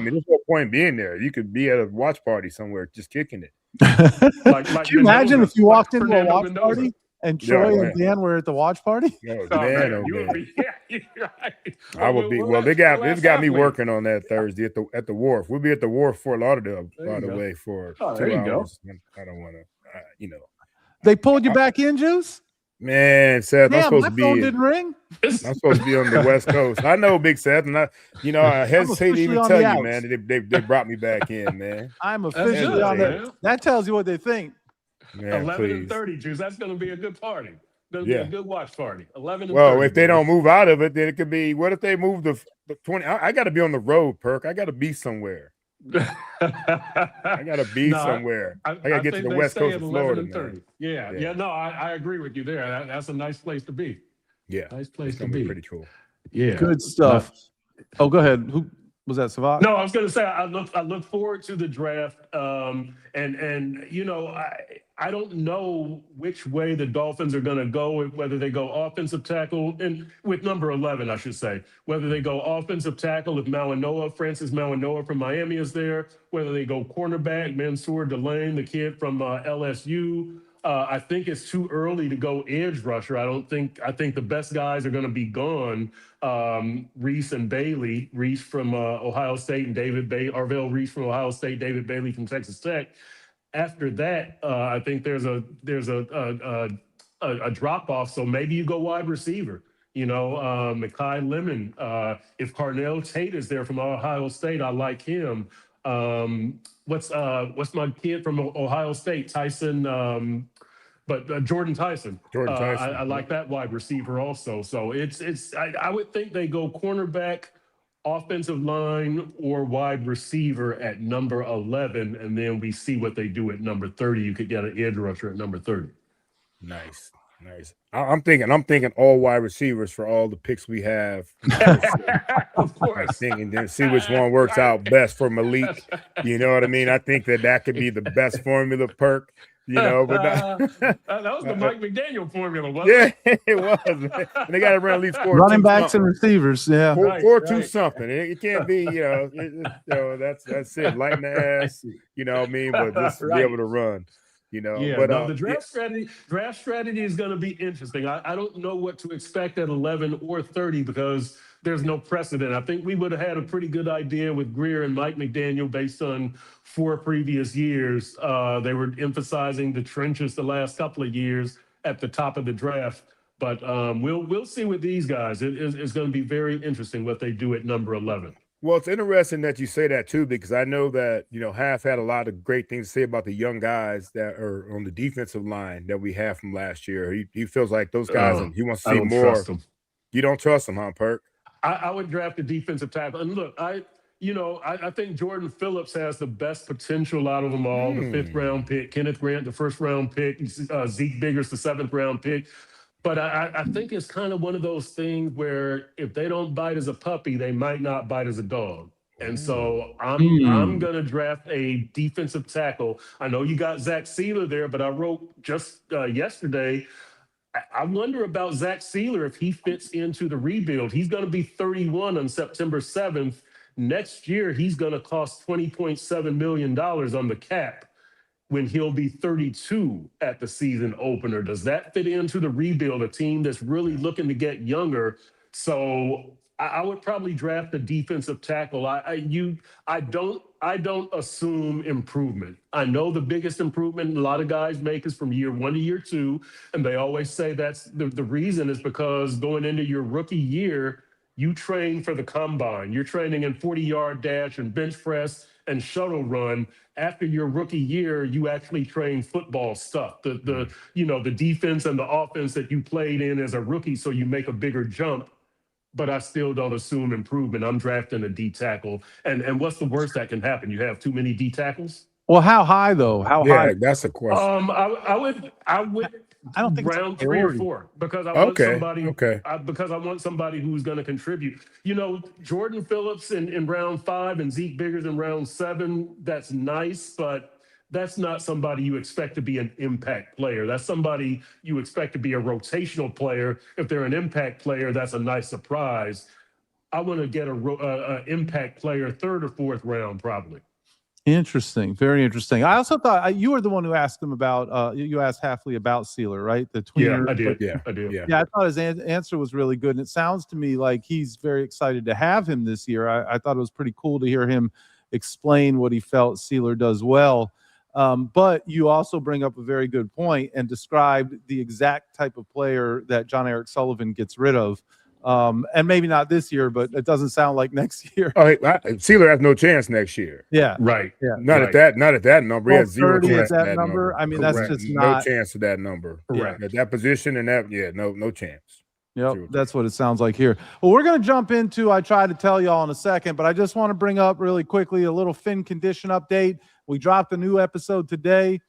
mean? There's no point being there. You could be at a watch party somewhere just kicking it. Can you imagine if you walked into a watch party and Troy and Dan were at the watch party? I would be. Well, they got me working on that Thursday at the wharf. We'll be at the wharf, Fort Lauderdale, by the way, for 2 hours. I don't want to, They pulled you back in, Juice? Man, Seth, I'm supposed my to be. phone didn't ring. I'm supposed to be on the West Coast. I know, Big Seth, and I hesitate to even tell you, man. They brought me back in, man. I'm officially on there. That tells you what they think. 11:30, Juice. That's going to be a good party. That'll be a good watch party. 11 and well, 30, if they don't move out of it, then it could be. What if they move the 20? I got to be on the road, Perk. I got to be somewhere. I got to be somewhere. I got to get to the west coast of Florida. Yeah. No, I agree with you there. That's a nice place to be. Yeah, nice place to be. Pretty cool. Yeah, good stuff. Oh, go ahead. Who was that, Sevach? No, I was going to say I look forward to the draft. And you know, I don't know which way the Dolphins are going to go, whether they go offensive tackle and with number 11, I should say, whether they go offensive tackle if Francis Mawanoa from Miami is there, whether they go cornerback, Mansour Delane, the kid from LSU. I think it's too early to go edge rusher. I think the best guys are going to be gone. Reese and Bailey, Reese from Ohio State and Arvell Reese from Ohio State, David Bailey from Texas Tech. After that, I think there's a drop off. So maybe you go wide receiver. You know, Mekhi Lemon. If Carnell Tate is there from Ohio State, I like him. What's my kid from Ohio State? Tyson. But Jordan Tyson. I like that wide receiver also. So I would think they go cornerback, offensive line, or wide receiver at number 11, and then we see what they do at number 30. You could get an edge rusher at number 30. Nice. I'm thinking all wide receivers for all the picks we have. Of course. I'm thinking then see which one works out best for Malik. You know what I mean? I think that could be the best formula, Perk. You know, but that was the Mike McDaniel formula, wasn't it? It was. And they got to run at least 4 running backs and receivers. Yeah, 4-2 something. It can't be. That's it. Lighten the ass. You know what I mean? But just be able to run. You know, but the draft strategy is going to be interesting. I don't know what to expect at 11 or 30 because there's no precedent. I think we would have had a pretty good idea with Greer and Mike McDaniel based on 4 previous years. They were emphasizing the trenches the last couple of years at the top of the draft. But we'll see with these guys. It's going to be very interesting what they do at number 11. Well, it's interesting that you say that too, because I know that, you know, Haf had a lot of great things to say about the young guys that are on the defensive line that we have from last year. He feels like those guys, and he wants to see more. You don't trust them, huh, Perk? I would draft a defensive tackle. And look, I think Jordan Phillips has the best potential out of them all. The 5th round pick, Kenneth Grant, the 1st round pick, Zeke Biggers, the 7th round pick. But I think it's kind of one of those things where if they don't bite as a puppy, they might not bite as a dog. And so I'm going to draft a defensive tackle. I know you got Zach Sealer there, but I wrote just yesterday, I wonder about Zach Sealer if he fits into the rebuild. He's going to be 31 on September 7th. Next year, he's going to cost $20.7 million on the cap when he'll be 32 at the season opener. Does that fit into the rebuild, a team that's really looking to get younger? So I would probably draft a defensive tackle. I don't assume improvement. I know the biggest improvement a lot of guys make is from year 1 to year 2, and they always say that's the reason is because going into your rookie year, you train for the combine. You're training in 40-yard dash and bench press and shuttle run. After your rookie year, you actually train football stuff, the defense and the offense that you played in as a rookie, so you make a bigger jump. But I still don't assume improvement. I'm drafting a D tackle. And what's the worst that can happen? You have too many D tackles? Well, how high though? How high? That's a question. I would I don't think round 3 or 4 because I want somebody. Because I want somebody who's going to contribute. You know, Jordan Phillips in round 5 and Zeke Biggers in round 7. That's nice, but that's not somebody you expect to be an impact player. That's somebody you expect to be a rotational player. If they're an impact player, that's a nice surprise. I want to get a impact player 3rd or 4th round probably. Interesting. Very interesting. I also thought you were the one who asked him about, you asked Hafley about Sealer, right? The tweener. Yeah, I did. I did. Yeah, I thought his answer was really good. And it sounds to me like he's very excited to have him this year. I thought it was pretty cool to hear him explain what he felt Sealer does well. But you also bring up a very good point and described the exact type of player that John Eric Sullivan gets rid of And maybe not this year, but it doesn't sound like next year. Oh, Sealer has no chance next year. Yeah, Right. Yeah, not at that number. He has 0 chance at that number. I mean, Correct. that's just no not chance to that number. Correct. At that position and no chance. Yep, that's what it sounds like here. Well, we're going to jump into, I tried to tell y'all in a second, but I just want to bring up really quickly a little fin condition update. We dropped a new episode today.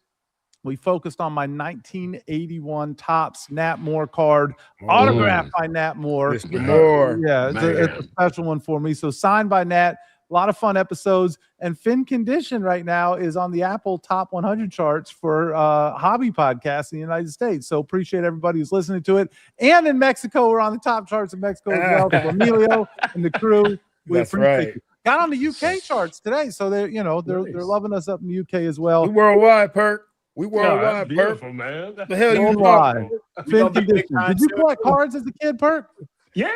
We focused on my 1981 Topps Nat Moore card, autographed by Nat Moore. Mr. Moore. Yeah, it's a special one for me. So signed by Nat. A lot of fun episodes. And Fin Condition right now is on the Apple Top 100 charts for hobby podcasts in the United States. So appreciate everybody who's listening to it. And in Mexico, we're on the top charts in Mexico as well. So Emilio and the crew. That's right. You. Got on the UK charts today. So they're loving us up in the UK as well. We worldwide, Perk. We worldwide, beautiful, man. The hell you worldwide. Fin Condition. Did you collect cards as a kid, Perk? Yeah.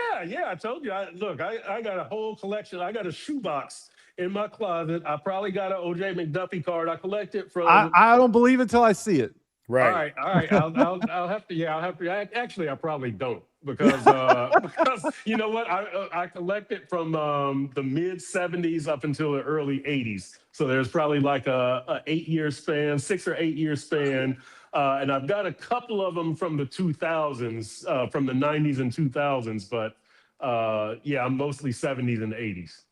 I told you. I got a whole collection. I got a shoebox in my closet. I probably got an OJ McDuffie card. I collected from. I don't believe it till I see it. Right. All right. I'll have to. Yeah, I'll have to. Actually, I probably don't because you know what? I collected from the mid '70s up until the early '80s. So there's probably like a 8-year span, 6 or 8 year span. And I've got a couple of them from the 2000s, from the 90s and 2000s, but I'm mostly 70s and 80s.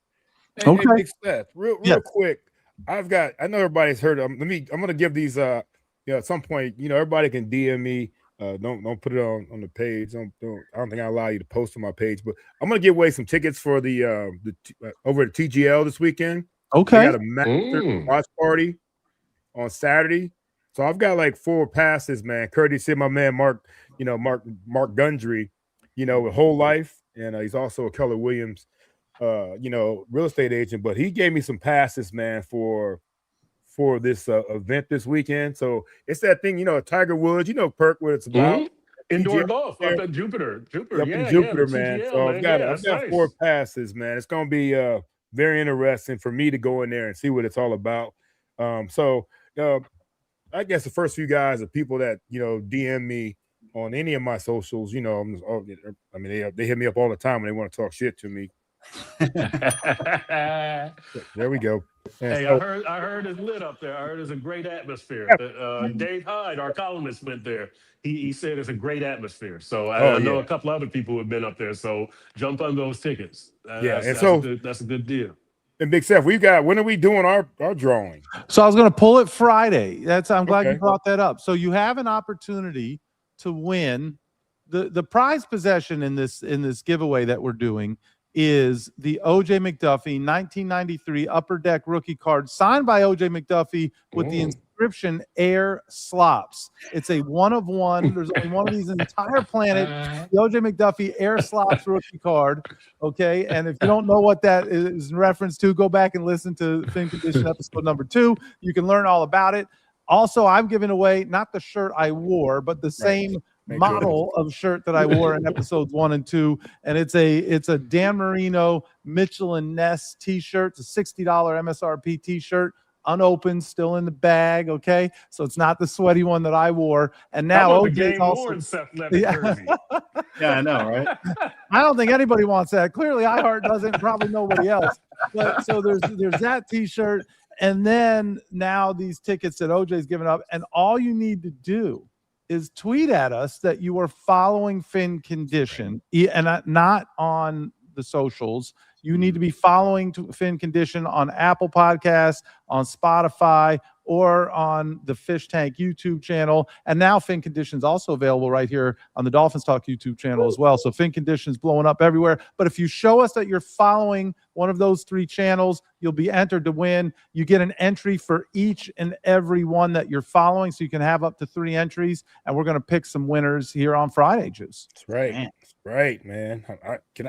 Hey, Big Seth, real quick. I know everybody's heard. I'm going to give these. At some point, everybody can DM me. Don't put it on the page. I don't think I allow you to post on my page, but I'm going to give away some tickets for the over at TGL this weekend. Okay. I got a master watch party on Saturday. So I've got like 4 passes, man. Courtesy of my man Mark Gundry, with Whole Life, and he's also a Keller Williams, real estate agent. But he gave me some passes, man, for this event this weekend. So it's that thing, Tiger Woods, Perk, what it's about. Indoor golf up at Jupiter. Jupiter, man. TGL, so man. I've got 4 passes, man. It's gonna be very interesting for me to go in there and see what it's all about. I guess the first few guys are people that, DM me on any of my socials, they hit me up all the time when they want to talk shit to me. There we go. Hey, I heard it's lit up there. I heard it's a great atmosphere. Dave Hyde, our columnist, went there. He said it's a great atmosphere. So I know a couple other people who have been up there. So jump on those tickets. That's a good deal. And Big Seth, when are we doing our drawing? So I was going to pull it Friday. I'm glad you brought that up. So you have an opportunity to win. The prize possession in this giveaway that we're doing is the OJ McDuffie 1993 Upper Deck rookie card signed by OJ McDuffie with the inscription Air Slops. It's a one of one. There's only one of these in the entire planet. The OJ McDuffie Air Slops rookie card. Okay. And if you don't know what that is in reference to, go back and listen to Fin Condition episode number 2. You can learn all about it. Also, I'm giving away not the shirt I wore, but the same model of shirt that I wore in episodes 1 and 2, and it's a Dan Marino Mitchell and Ness t-shirt. It's a $60 MSRP t-shirt, unopened, still in the bag. Okay, so it's not the sweaty one that I wore. And now OJ's also Seth I know, right? I don't think anybody wants that. Clearly, iHeart doesn't. Probably nobody else. But so there's that t-shirt, and then now these tickets that OJ's given up, and all you need to do is tweet at us that you are following Fin Condition, and not on the socials. You need to be following Fin Condition on Apple Podcasts, on Spotify, or on the Fish Tank YouTube channel. And now Fin Condition is also available right here on the Dolphins Talk YouTube channel as well. So Fin Condition is blowing up everywhere. But if you show us that you're following one of those 3 channels, you'll be entered to win. You get an entry for each and every one that you're following, so you can have up to 3 entries. And we're going to pick some winners here on Friday, Juice. That's right. Man. That's right, man.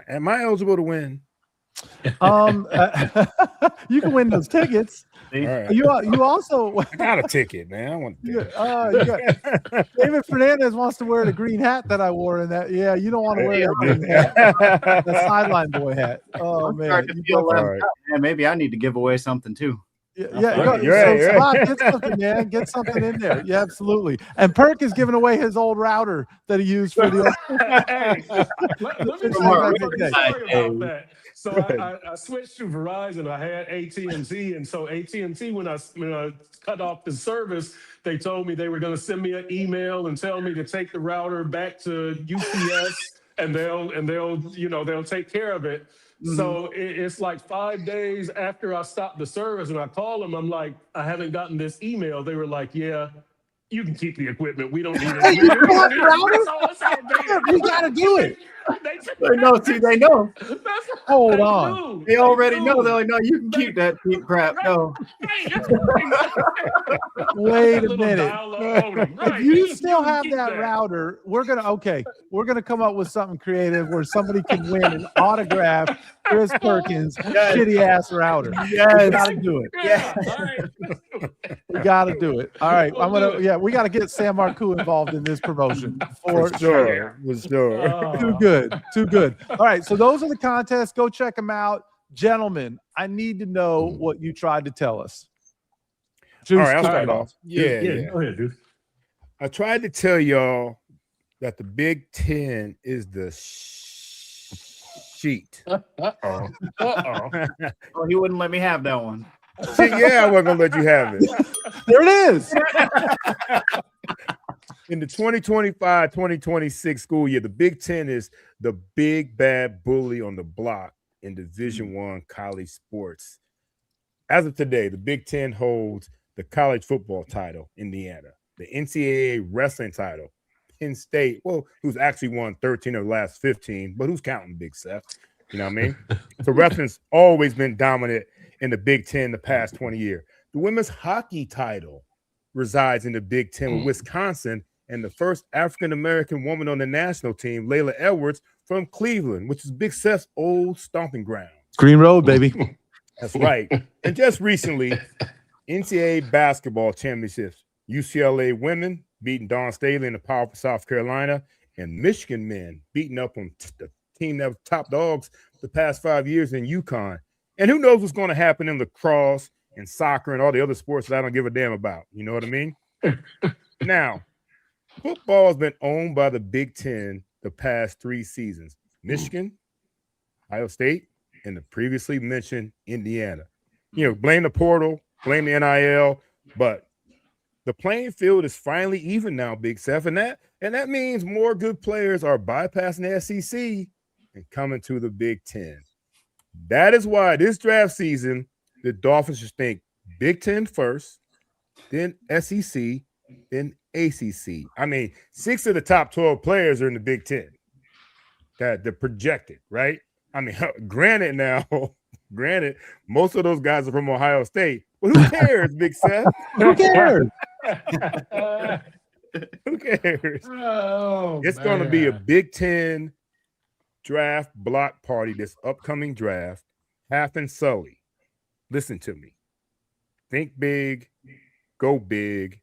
Am I eligible to win? You can win those tickets. Right. You also I got a ticket, man. I want David Fernandez wants to wear the green hat that I wore in that. Yeah, you don't want to wear that green hat. The sideline boy hat. Oh man. Man, maybe I need to give away something too. Sevach, get something, man. Get something in there. Yeah, absolutely. And Perk is giving away his old router that he used for the. Hey, let me tell you a funny story about that. So I switched to Verizon. I had AT&T, and so AT&T, when I cut off the service, they told me they were going to send me an email and tell me to take the router back to UPS, and they'll take care of it. Mm-hmm. So it's like 5 days after I stopped the service, and I called them. I'm like, I haven't gotten this email. They were like, yeah, you can keep the equipment. We don't need it. You got to do it. They know. See, they know. Hold on. They already know. They're like, no, you can keep that cheap crap. No. Wait a minute. If you still have that router, we're gonna come up with something creative where somebody can win an autographed Chris Perkins shitty ass router. Yes. We gotta do it. Yeah. We gotta do it. All right. We gotta get Sam Marcoux involved in this promotion. For sure. Too good. All right. So those are the contests. Go check them out. Gentlemen, I need to know what you tried to tell us. All right, I'll start off. Yeah. Go ahead, dude. I tried to tell y'all that the Big Ten is the sheet. Oh, he wouldn't let me have that one. See, yeah, I wasn't gonna let you have it. There it is. In the 2025-2026 school year, the Big Ten is the big bad bully on the block in Division I college sports. As of today, the Big Ten holds the college football title, Indiana, the NCAA wrestling title, Penn State, who's actually won 13 of the last 15, but who's counting, Big Seth? You know what I mean? So wrestling's always been dominant in the Big Ten the past 20 years. The women's hockey title resides in the Big Ten with Wisconsin and the first African-American woman on the national team, Layla Edwards from Cleveland, which is Big Seth's old stomping ground. Green Road, baby. That's right. And just recently, NCAA basketball championships, UCLA women beating Dawn Staley in the powerful South Carolina, and Michigan men beating up on the team that was top dogs the past 5 years in UConn. And who knows what's going to happen in lacrosse and soccer and all the other sports that I don't give a damn about. You know what I mean? Now, football has been owned by the Big Ten the past 3 seasons. Michigan, Ohio State, and the previously mentioned Indiana. Blame the portal, blame the NIL, but the playing field is finally even now, Big Seth, and that means more good players are bypassing the SEC and coming to the Big Ten. That is why this draft season, the Dolphins should think Big Ten first, then SEC, then ACC. I mean, 6 of the top 12 players are in the Big Ten. That they're projected, right? I mean, granted, most of those guys are from Ohio State. But who cares, Big Seth? Who cares? Who cares? Oh, it's going to be a Big Ten draft block party this upcoming draft. Half and Sully. Listen to me. Think big, go Big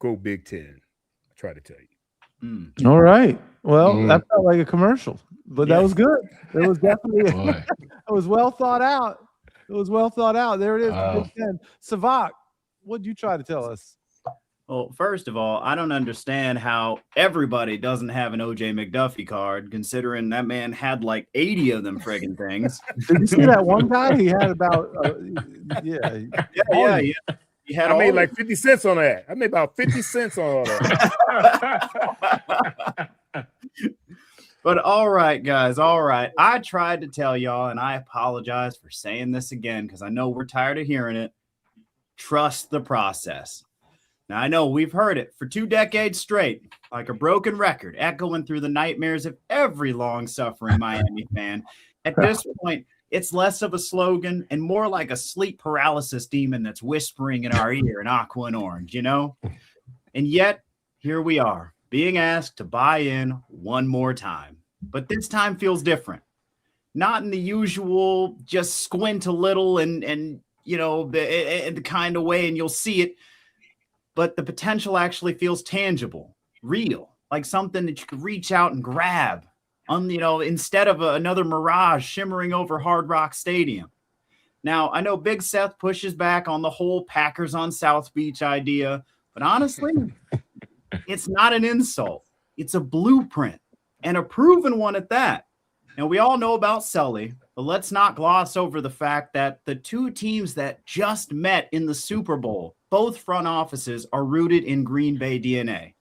Ten. I try to tell you. All right. Well, that felt like a commercial, but that was good. It was definitely it was well thought out. It was well thought out. There it is. Big Ten. Sevach, what did you try to tell us? Well, first of all, I don't understand how everybody doesn't have an OJ McDuffie card, considering that man had like 80 of them friggin' things. Did you see that one guy? He had about yeah. He had I made like 50 cents on that. I made about 50 cents on all that. But all right, guys, all right. I tried to tell y'all, and I apologize for saying this again because I know we're tired of hearing it. Trust the process. Now, I know we've heard it for 2 decades straight, like a broken record, echoing through the nightmares of every long-suffering Miami fan. At this point, it's less of a slogan and more like a sleep paralysis demon that's whispering in our ear in aqua and orange, you know? And yet, here we are, being asked to buy in one more time. But this time feels different. Not in the usual just squint a little and you know, the kind of way and you'll see it. But the potential actually feels tangible, real, like something that you could reach out and grab, you know, instead of another mirage shimmering over Hard Rock Stadium. Now, I know Big Seth pushes back on the whole Packers on South Beach idea, but honestly, it's not an insult. It's a blueprint, and a proven one at that. And we all know about Sully, but let's not gloss over the fact that the two teams that just met in the Super Bowl, both front offices, are rooted in Green Bay DNA.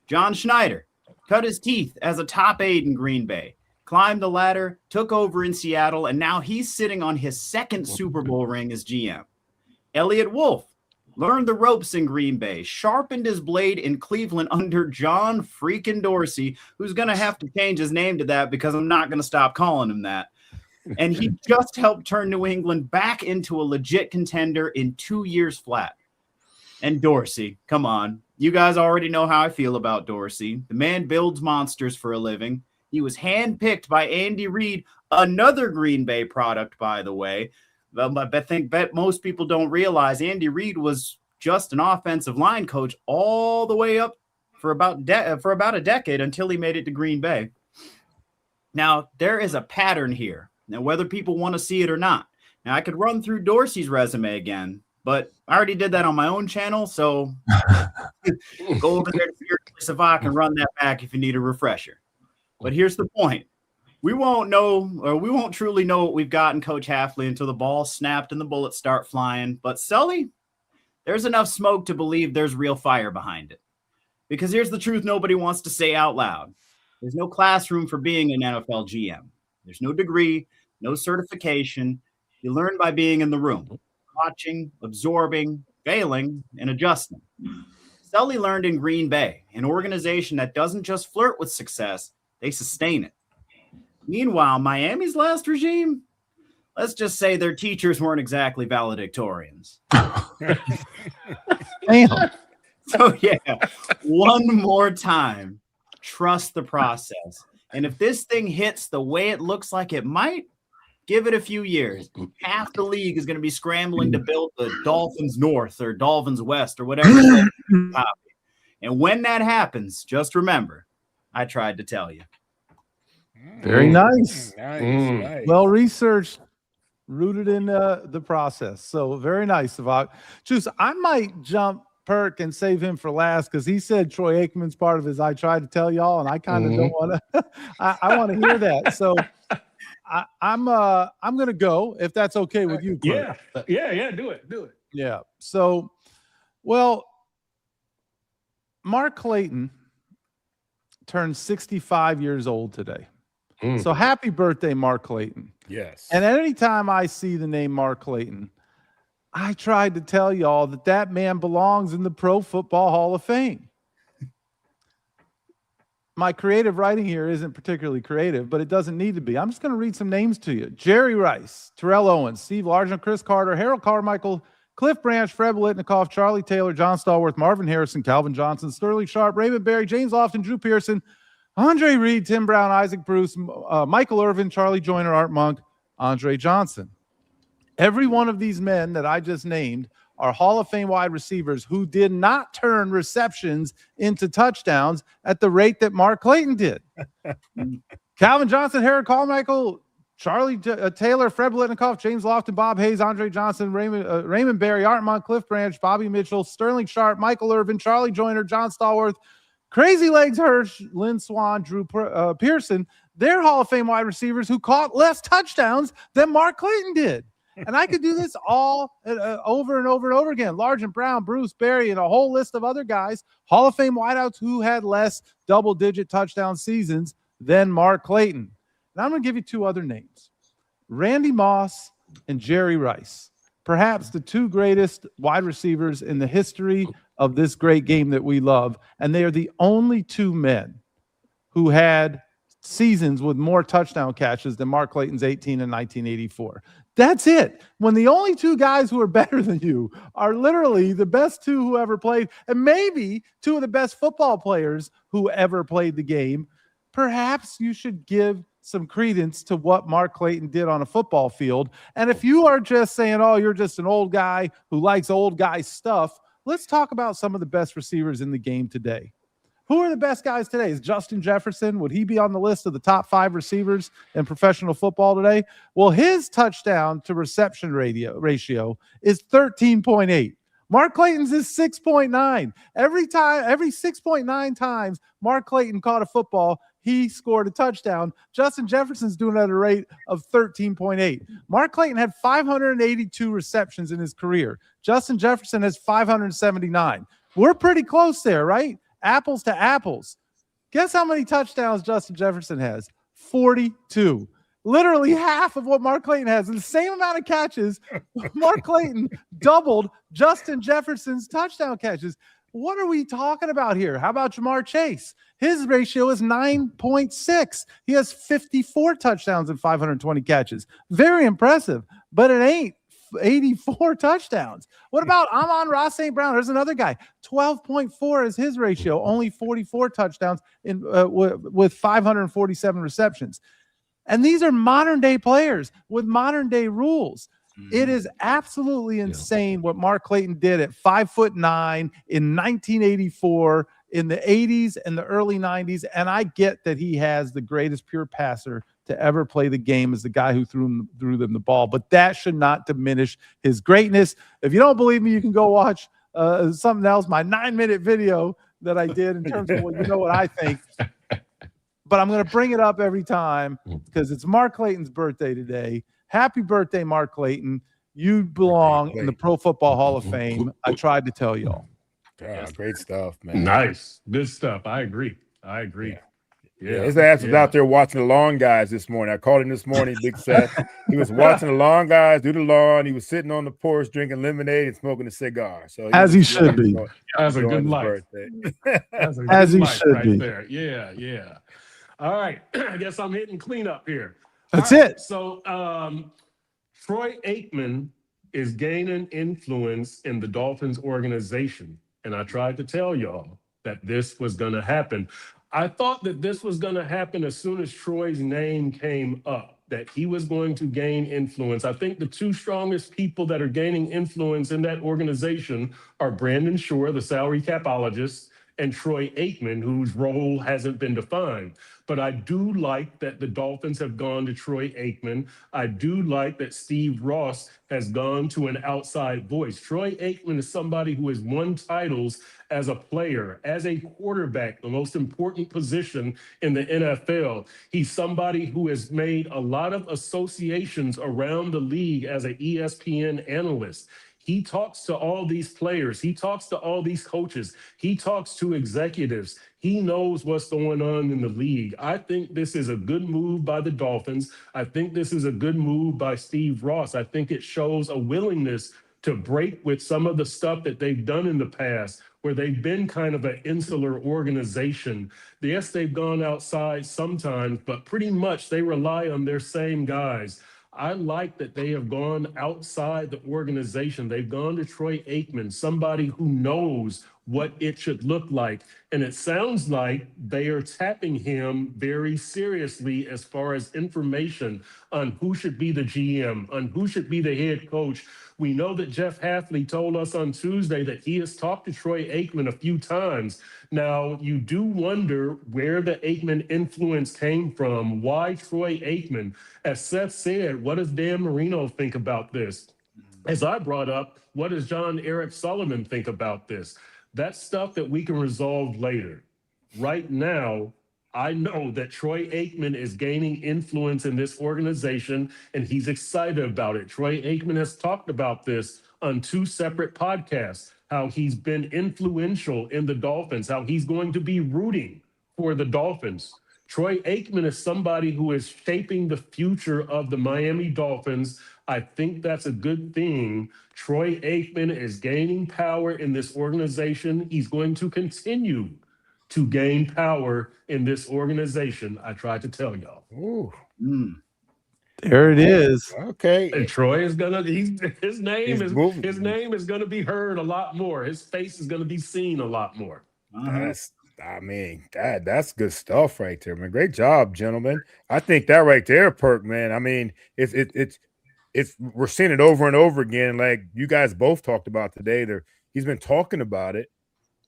John Schneider cut his teeth as a top aide in Green Bay, climbed the ladder, took over in Seattle, and now he's sitting on his second Super Bowl ring as GM. Elliott Wolf learned the ropes in Green Bay, sharpened his blade in Cleveland under John freaking Dorsey, who's going to have to change his name to that because I'm not going to stop calling him that. And he just helped turn New England back into a legit contender in 2 years flat. And Dorsey, come on. You guys already know how I feel about Dorsey. The man builds monsters for a living. He was handpicked by Andy Reid, another Green Bay product, by the way. But I think most people don't realize Andy Reid was just an offensive line coach all the way up for about a decade until he made it to Green Bay. Now, there is a pattern here. Now, whether people want to see it or not. Now, I could run through Dorsey's resume again, but I already did that on my own channel, so go over there to Sevach and run that back if you need a refresher. But here's the point. We won't truly know what we've got in Coach Hafley until the ball's snapped and the bullets start flying. But Sully, there's enough smoke to believe there's real fire behind it. Because here's the truth nobody wants to say out loud. There's no classroom for being an NFL GM. There's no degree, no certification. You learn by being in the room, watching, absorbing, failing, and adjusting. Sully learned in Green Bay, an organization that doesn't just flirt with success, they sustain it. Meanwhile, Miami's last regime, let's just say their teachers weren't exactly valedictorians. Damn. So, yeah, one more time, trust the process. And if this thing hits the way it looks like it might, give it a few years. Half the league is going to be scrambling to build the Dolphins North or Dolphins West or whatever. And when that happens, just remember, I tried to tell you. Very nice. Nice. Well researched, rooted in the process. So very nice, Sevach. Juice, I might jump Perk and save him for last because he said Troy Aikman's part of his I tried to tell y'all, and I kind of don't want to. I want to hear that. So I'm gonna go if that's okay with you, Perk. Yeah. Do it. Yeah. So, well, Mark Clayton turned 65 years old today. So happy birthday, Mark Clayton. Yes. And any time I see the name Mark Clayton, I tried to tell y'all that man belongs in the Pro Football Hall of Fame. My creative writing here isn't particularly creative, but it doesn't need to be. I'm just going to read some names to you. Jerry Rice, Terrell Owens, Steve Largent, Chris Carter, Harold Carmichael, Cliff Branch, Fred Biletnikoff, Charlie Taylor, John Stallworth, Marvin Harrison, Calvin Johnson, Sterling Sharp, Raymond Berry, James Lofton, Drew Pearson, Andre Reed, Tim Brown, Isaac Bruce, Michael Irvin, Charlie Joyner, Art Monk, Andre Johnson. Every one of these men that I just named are Hall of Fame wide receivers who did not turn receptions into touchdowns at the rate that Mark Clayton did. Calvin Johnson, Harold Carmichael, Charlie Taylor, Fred Biletnikoff, James Lofton, Bob Hayes, Andre Johnson, Raymond Berry, Art Monk, Cliff Branch, Bobby Mitchell, Sterling Sharp, Michael Irvin, Charlie Joyner, John Stallworth, Crazy Legs Hirsch, Lynn Swan, Drew Pearson. They're Hall of Fame wide receivers who caught less touchdowns than Mark Clayton did. And I could do this all over and over and over again. Largent Brown, Bruce Berry, and a whole list of other guys, Hall of Fame wideouts who had less double-digit touchdown seasons than Mark Clayton. And I'm going to give you two other names, Randy Moss and Jerry Rice, perhaps the two greatest wide receivers in the history of this great game that we love. And they are the only two men who had seasons with more touchdown catches than Mark Clayton's 18 in 1984. That's it. When the only two guys who are better than you are literally the best two who ever played, and maybe two of the best football players who ever played the game, perhaps you should give some credence to what Mark Clayton did on a football field. And if you are just saying, oh, you're just an old guy who likes old guy stuff, let's talk about some of the best receivers in the game today. Who are the best guys today? Is Justin Jefferson? Would he be on the list of the top 5 receivers in professional football today? Well, his touchdown to reception ratio is 13.8. Mark Clayton's is 6.9. Every 6.9 times Mark Clayton caught a football, he scored a touchdown. Justin Jefferson's doing it at a rate of 13.8. Mark Clayton had 582 receptions in his career. Justin Jefferson has 579. We're pretty close there, right? Apples to apples. Guess how many touchdowns Justin Jefferson has? 42. Literally half of what Mark Clayton has. And the same amount of catches, Mark Clayton doubled Justin Jefferson's touchdown catches. What are we talking about here? How about Jamar Chase? His ratio is 9.6. He has 54 touchdowns and 520 catches. Very impressive, but it ain't 84 touchdowns. What about Amon-Ra St. Brown? There's another guy. 12.4 is his ratio. Only 44 touchdowns in with 547 receptions. And these are modern day players with modern day rules. It is absolutely insane what Mark Clayton did at 5'9" in 1984, in the 80s and the early 90s. And I get that he has the greatest pure passer to ever play the game as the guy who threw them the ball. But that should not diminish his greatness. If you don't believe me, you can go watch something else, my 9-minute video that I did in terms of what I think. But I'm going to bring it up every time because it's Mark Clayton's birthday today. Happy birthday, Mark Clayton. You belong in the Pro Football Hall of Fame. I tried to tell y'all. Yeah, great stuff, man. Nice. Good stuff. I agree. Yeah. His ass was out there watching the lawn guys this morning. I called him this morning, Big Seth. He was watching the lawn guys do the lawn. He was sitting on the porch drinking lemonade and smoking a cigar. So as he should be. That's a good life. As he should be. There. Yeah. All right. I guess I'm hitting cleanup here. That's it. So Troy Aikman is gaining influence in the Dolphins organization. And I tried to tell y'all that this was going to happen. I thought that this was going to happen as soon as Troy's name came up, that he was going to gain influence. I think the two strongest people that are gaining influence in that organization are Brandon Shore, the salary capologist, and Troy Aikman, whose role hasn't been defined. But I do like that the Dolphins have gone to Troy Aikman. I do like that Steve Ross has gone to an outside voice. Troy Aikman is somebody who has won titles as a player, as a quarterback, the most important position in the NFL. He's somebody who has made a lot of associations around the league as an ESPN analyst. He talks to all these players. He talks to all these coaches. He talks to executives. He knows what's going on in the league. I think this is a good move by the Dolphins. I think this is a good move by Steve Ross. I think it shows a willingness to break with some of the stuff that they've done in the past, where they've been kind of an insular organization. Yes, they've gone outside sometimes, but pretty much they rely on their same guys. I like that they have gone outside the organization. They've gone to Troy Aikman, somebody who knows what it should look like. And it sounds like they are tapping him very seriously as far as information on who should be the GM, on who should be the head coach. We know that Jeff Hafley told us on Tuesday that he has talked to Troy Aikman a few times. Now, you do wonder where the Aikman influence came from. Why Troy Aikman? As Seth said, what does Dan Marino think about this? As I brought up, what does John Eric Sullivan think about this? That's stuff that we can resolve later. Right now, I know that Troy Aikman is gaining influence in this organization, and he's excited about it. Troy Aikman has talked about this on 2 separate podcasts, how he's been influential in the Dolphins, how he's going to be rooting for the Dolphins. Troy Aikman is somebody who is shaping the future of the Miami Dolphins. I think that's a good thing. Troy Aikman is gaining power in this organization. He's going to continue to gain power in this organization. I tried to tell y'all. Ooh. There it is. Okay. And Troy is gonna. His name is gonna be heard a lot more. His face is gonna be seen a lot more. That's good stuff right there, man. Great job, gentlemen. I think that right there, Perk, man. I mean, it's we're seeing it over and over again. Like you guys both talked about today. He's been talking about it.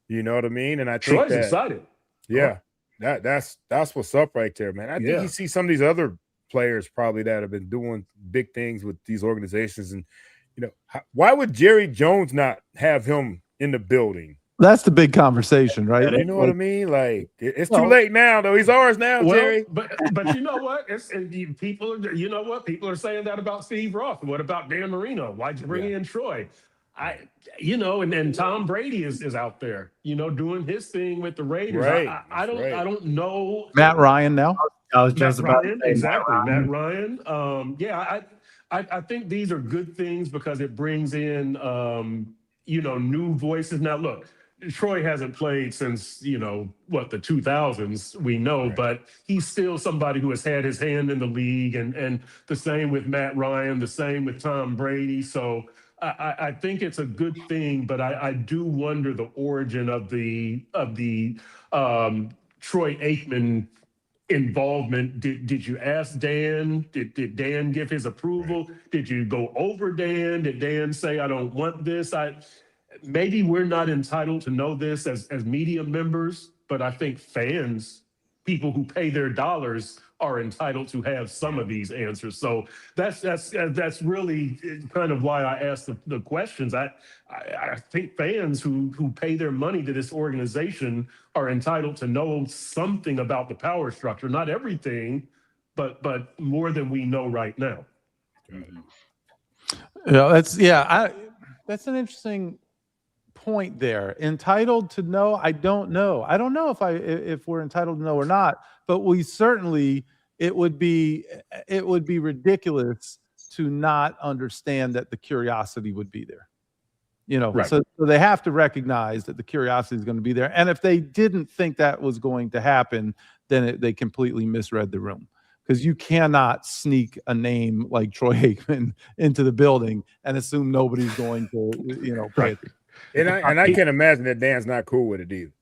You know what I mean? And I think Troy's excited. Yeah, that's what's up right there, man. I think you see some of these other players probably that have been doing big things with these organizations, and why would Jerry Jones not have him in the building? That's the big conversation, right? You know what I mean? Like, it's too late now, though. He's ours now, Jerry. But you know what? People are saying that about Steve Ross. What about Dan Marino? Why'd you bring in Troy? And Tom Brady is out there, doing his thing with the Raiders. Right. I don't know. Matt Ryan now. I was just about Ryan, exactly. Matt Ryan. I think these are good things because it brings in new voices. Now look, Troy hasn't played since the 2000s, we know, but he's still somebody who has had his hand in the league, and the same with Matt Ryan, the same with Tom Brady. So I think it's a good thing, but I do wonder the origin of the Troy Aikman involvement. Did you ask Dan? Did Dan give his approval? Did you go over Dan? Did Dan say, I don't want this? Maybe we're not entitled to know this as media members, but I think fans, people who pay their dollars, are entitled to have some of these answers. So that's really kind of why I asked the questions. I think fans who pay their money to this organization are entitled to know something about the power structure, not everything, but more than we know right now. That's an interesting point there. Entitled to know, I don't know. I don't know if we're entitled to know or not, but we certainly, it would be ridiculous to not understand that the curiosity would be there. Right. So they have to recognize that the curiosity is going to be there. And if they didn't think that was going to happen, then they completely misread the room. Because you cannot sneak a name like Troy Aikman into the building and assume nobody's going to, pay attention. And I can't imagine that Dan's not cool with it either.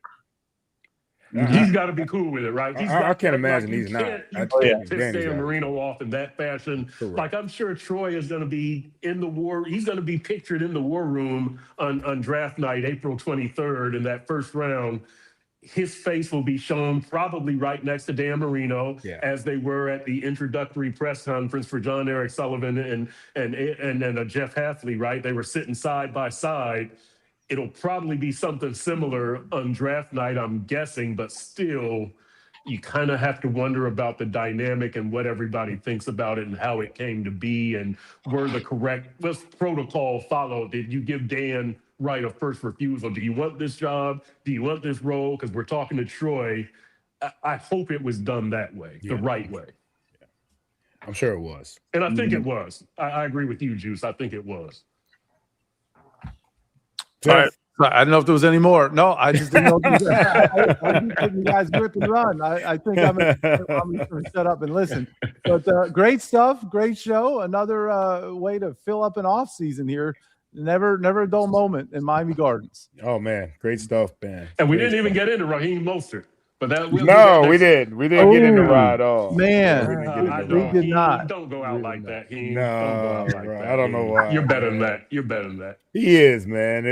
He's got to be cool with it, right? I can't imagine he's not. You can't piss Dan Marino off in that fashion. Correct. Like, I'm sure Troy is going to be in the war. He's going to be pictured in the war room on draft night, April 23rd, in that first round. His face will be shown probably right next to Dan Marino, as they were at the introductory press conference for John Eric Sullivan and Jeff Hafley, right? They were sitting side by side. It'll probably be something similar on draft night, I'm guessing, but still, you kind of have to wonder about the dynamic and what everybody thinks about it and how it came to be, and were the correct protocol followed. Did you give Dan right of first refusal? Do you want this job? Do you want this role? Because we're talking to Troy. I hope it was done that way, the right way. Yeah. I'm sure it was. And I think it was. I agree with you, Juice. I think it was. All right. I don't know if there was any more. No, I just didn't know. I just think you guys rip and run. I think I'm going to shut up and listen. But great stuff. Great show. Another way to fill up an off season here. Never a dull moment in Miami Gardens. Oh, man. Great stuff, man. And we didn't even get into Raheem Mostert. But we didn't. We didn't get into Rod at all. Man, we did not. Don't go out like that. No, don't go out like that. I don't know why. You're better than that. You're better than that. He is, man. He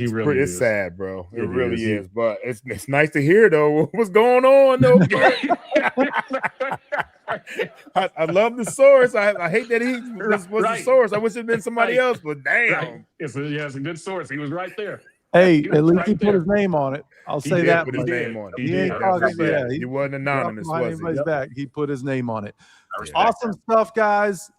really is. It's sad, bro. It really is. But it's nice to hear though what's going on though. I love the source. I hate that he was the source. I wish it had been somebody else, but damn. Right. It's a good source. He was right there. Hey, at least he put his name on it. I'll say that. Put his name on it. He wasn't anonymous, was he? Back. He put his name on it. Awesome stuff, guys.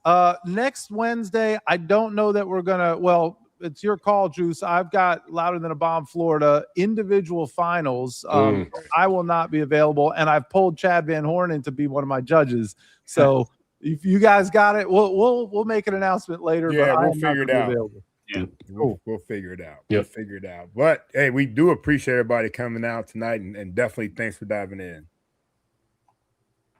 Next Wednesday, I don't know that we're going to, it's your call, Juice. I've got Louder Than a Bomb Florida individual finals. I will not be available, and I've pulled Chad Van Horn in to be one of my judges. So if you guys got it, we'll make an announcement later. Yeah, but we'll figure it out. Yeah, we'll figure it out. We'll figure it out. But hey, we do appreciate everybody coming out tonight, and definitely thanks for diving in.